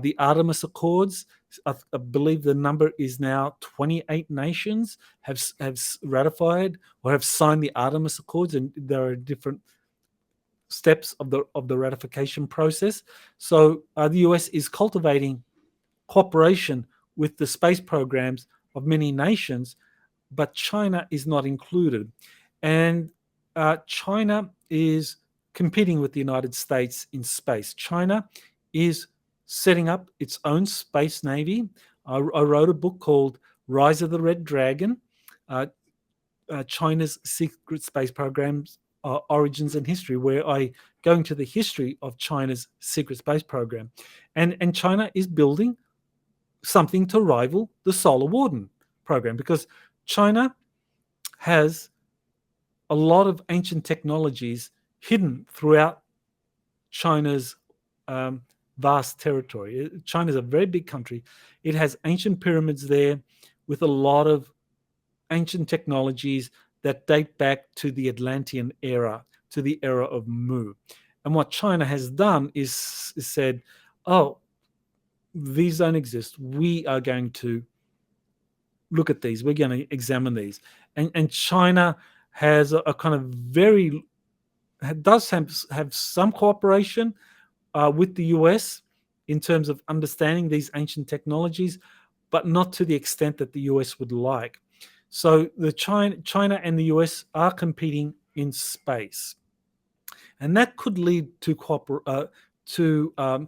The Artemis Accords, I believe the number is now 28 nations have ratified or have signed the Artemis Accords, and there are different steps of the ratification process. So the US is cultivating cooperation with the space programs of many nations, but China is not included. And China is competing with the United States in space. China is setting up its own space navy. I wrote a book called Rise of the Red Dragon, China's secret space programs, origins and history, where I go into the history of China's secret space program. And China is building something to rival the Solar Warden program, because China has a lot of ancient technologies hidden throughout China's vast territory. China's a very big country. It has ancient pyramids there with a lot of ancient technologies that date back to the Atlantean era, to the era of Mu. And what China has done is said, oh, these don't exist. We are going to look at these. We're going to examine these. And China has a kind of does have some cooperation with the US in terms of understanding these ancient technologies, but not to the extent that the US would like. So China and the US are competing in space, and that could lead to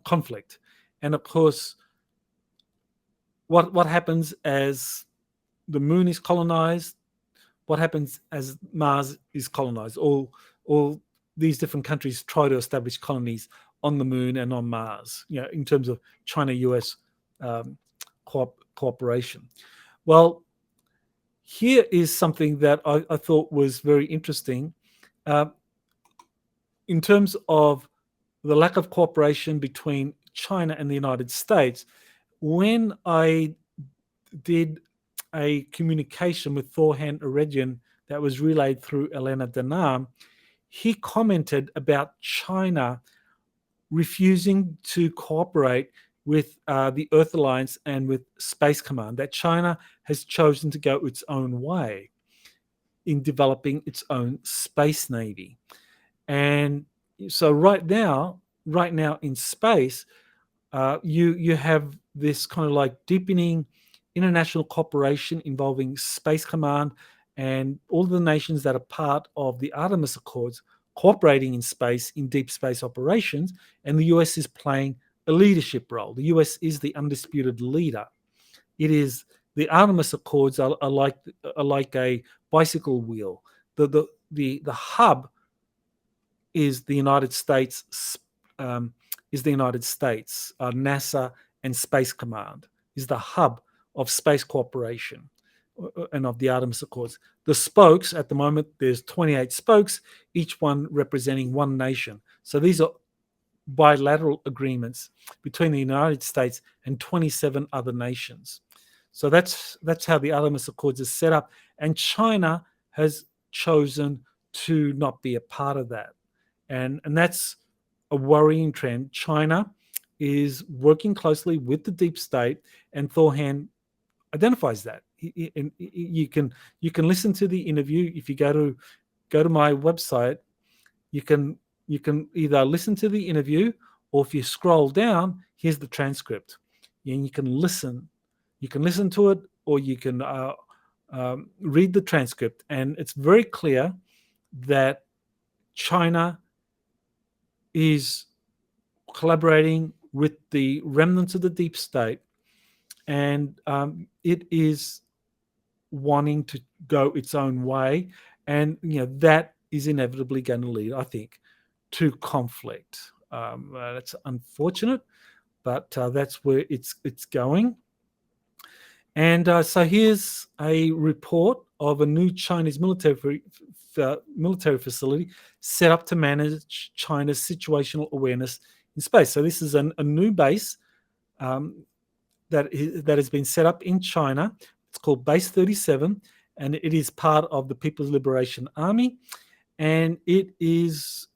conflict. And of course, what happens as the moon is colonized? What happens as Mars is colonized? All these different countries try to establish colonies on the moon and on Mars, in terms of China-US cooperation. Well, here is something that I thought was very interesting. In terms of the lack of cooperation between China and the United States, when I did a communication with Thorhan Eredyan that was relayed through Elena Danaan, he commented about China refusing to cooperate with the Earth Alliance and with Space Command, that China has chosen to go its own way in developing its own space navy. And so right now in space, you have this kind of like deepening international cooperation involving Space Command and all the nations that are part of the Artemis Accords cooperating in space, in deep space operations, and the US is playing a leadership role. The US is the undisputed leader. It is the Artemis Accords are like a bicycle wheel. The hub is the United States. NASA and Space Command is the hub of space cooperation and of the Artemis Accords. The spokes, at the moment, there's 28 spokes, each one representing one nation. So these are bilateral agreements between the United States and 27 other nations. So that's how the Artemis Accords is set up. And China has chosen to not be a part of that. And that's a worrying trend. China is working closely with the deep state, and Thorhan identifies that. You can listen to the interview if you go to my website. You can either listen to the interview, or if you scroll down, here's the transcript, and you can listen. You can listen to it, or you can read the transcript, and it's very clear that China is collaborating with the remnants of the deep state, and it is wanting to go its own way, and that is inevitably going to lead, I think, to conflict. That's unfortunate, but that's where it's going. And so here's a report of a new Chinese military facility set up to manage China's situational awareness in space. So this is a new base that has been set up in China. It's called Base 37, and it is part of the People's Liberation Army, and it is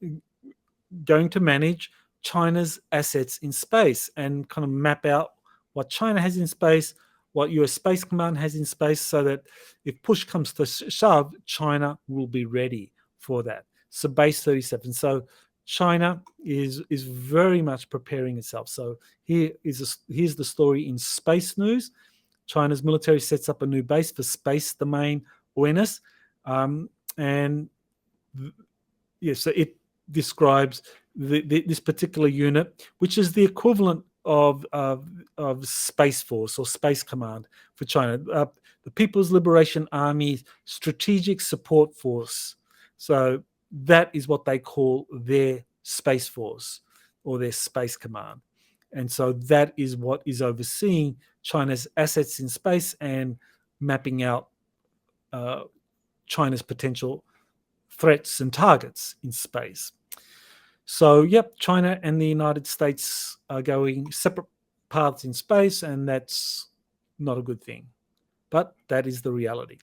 going to manage China's assets in space and kind of map out what China has in space, what US Space Command has in space, so that if push comes to shove, China will be ready for that. So Base 37. So China is very much preparing itself. So here's the story in Space News. China's military sets up a new base for space domain awareness, so it describes this particular unit, which is the equivalent of Space Force or Space Command for China, the People's Liberation Army Strategic Support Force. So that is what they call their Space Force or their Space Command. And so that is what is overseeing China's assets in space and mapping out China's potential threats and targets in space. So, China and the United States are going separate paths in space, and that's not a good thing. But that is the reality.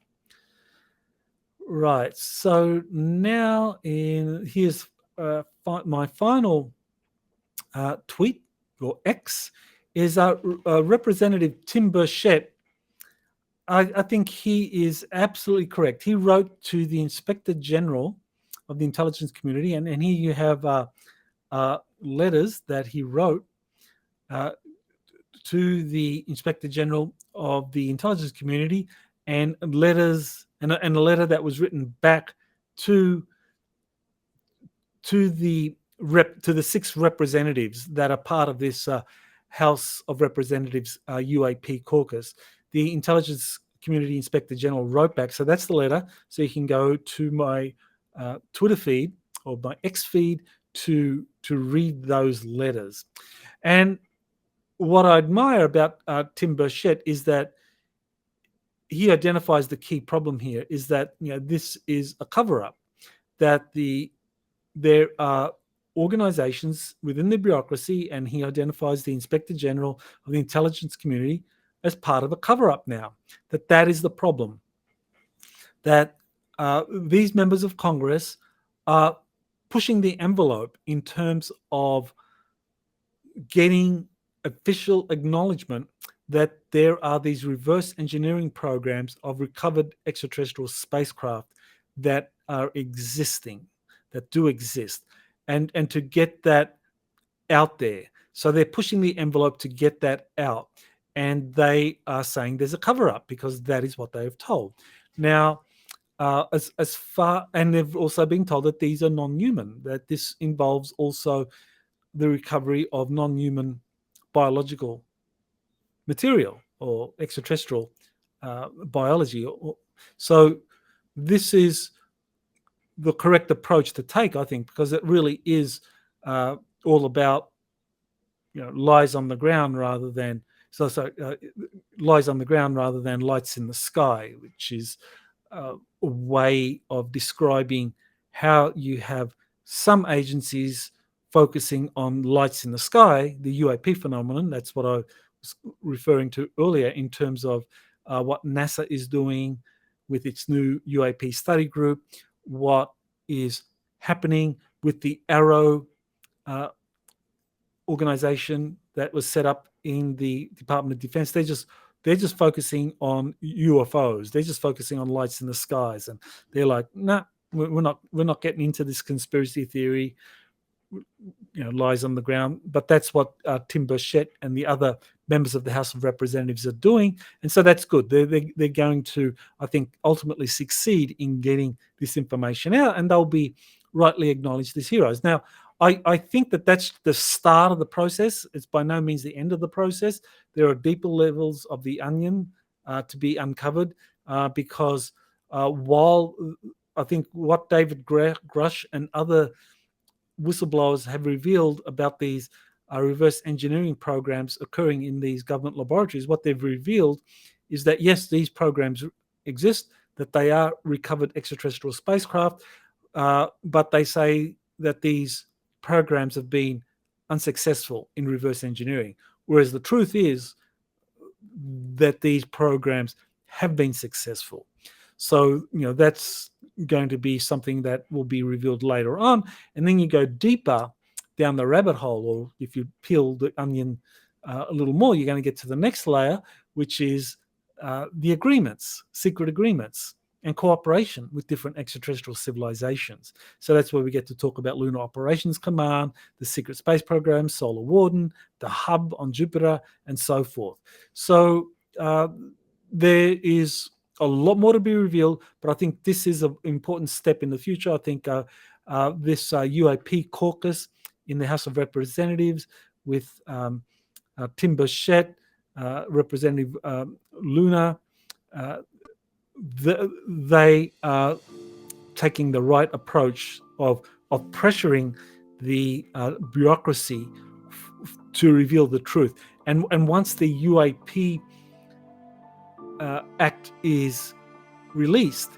Right. So now here's my final tweet, or X, is Representative Tim Burchett. I think he is absolutely correct. He wrote to the Inspector General of the intelligence community, and here you have letters that he wrote to the Inspector General of the intelligence community, and letters and a letter that was written back to the 6 representatives that are part of this House of Representatives UAP caucus. The Intelligence Community Inspector General wrote back. So that's the letter. So you can go to my Twitter feed or my X feed to read those letters. And what I admire about Tim Burchett is that he identifies the key problem here is that this is a cover-up, that there are organizations within the bureaucracy, and he identifies the Inspector General of the intelligence community as part of a cover-up now, that is the problem, that these members of Congress are pushing the envelope in terms of getting official acknowledgement that there are these reverse engineering programs of recovered extraterrestrial spacecraft that are existing, that do exist, and to get that out there. So they're pushing the envelope to get that out, and they are saying there's a cover-up because that is what they have told. Now, as far, and they've also been told that these are non-human, that this involves also the recovery of non-human biological material or extraterrestrial biology. So this is the correct approach to take, I think, because it really is all about lies on the ground rather than lies on the ground rather than lights in the sky, which is a way of describing how you have some agencies focusing on lights in the sky, the UAP phenomenon. That's what I was referring to earlier in terms of what NASA is doing with its new UAP study group, what is happening with the Arrow organization that was set up in the Department of Defense. They're just focusing on UFOs. They're just focusing on lights in the skies, and they're like, nah, we're not getting into this conspiracy theory, lies on the ground. But that's what Tim Burchett and the other members of the House of Representatives are doing, and so that's good. They're going to, I think, ultimately succeed in getting this information out, and they'll be rightly acknowledged as heroes. Now, I think that's the start of the process. It's by no means the end of the process. There are deeper levels of the onion to be uncovered because while I think what David Grusch and other whistleblowers have revealed about these reverse engineering programs occurring in these government laboratories, what they've revealed is that, yes, these programs exist, that they are recovered extraterrestrial spacecraft, but they say that these programs have been unsuccessful in reverse engineering, whereas the truth is that these programs have been successful. So, that's going to be something that will be revealed later on. And then you go deeper down the rabbit hole, or if you peel the onion a little more, you're going to get to the next layer, which is the agreements, secret agreements, and cooperation with different extraterrestrial civilizations. So that's where we get to talk about Lunar Operations Command, the secret space program, Solar Warden, the hub on Jupiter, and so forth. So there is a lot more to be revealed, but I think this is an important step in the future. I think this UAP caucus in the House of Representatives with Tim Burchett, Representative Luna, they are taking the right approach of pressuring the bureaucracy to reveal the truth. And once the UAP Act is released,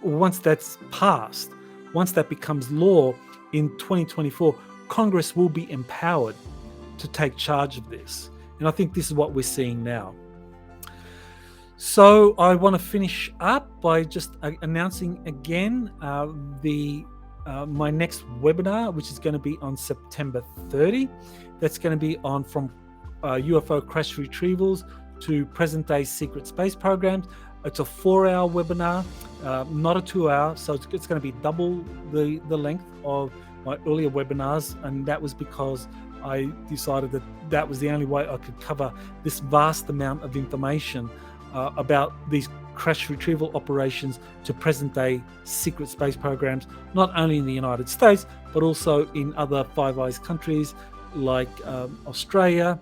once that's passed, once that becomes law in 2024, Congress will be empowered to take charge of this. And I think this is what we're seeing now. So I want to finish up by just announcing again my next webinar, which is going to be on September 30. That's going to be on from UFO crash retrievals to present-day secret space programs. It's a 4-hour webinar, not a 2-hour, so it's going to be double the length of my earlier webinars, and that was because I decided that was the only way I could cover this vast amount of information about these crash retrieval operations to present-day secret space programs, not only in the United States, but also in other Five Eyes countries like Australia,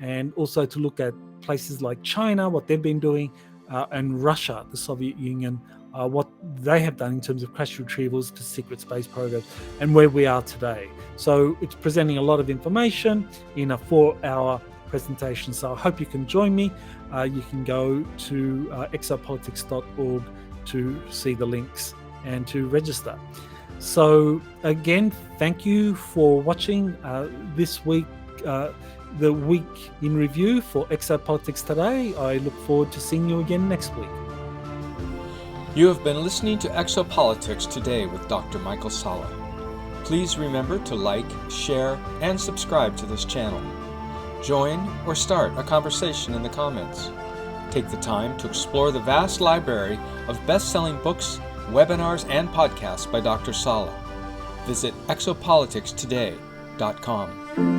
and also to look at places like China, what they've been doing, and Russia, the Soviet Union, what they have done in terms of crash retrievals to secret space programs and where we are today. So it's presenting a lot of information in a 4-hour presentation. So I hope you can join me. You can go to exopolitics.org to see the links and to register. So again, thank you for watching this week, the week in review for Exopolitics Today. I look forward to seeing you again next week. You have been listening to Exopolitics Today with Dr. Michael Salla. Please remember to like, share, and subscribe to this channel. Join or start a conversation in the comments. Take the time to explore the vast library of best-selling books, webinars, and podcasts by Dr. Salla. Visit exopoliticstoday.com.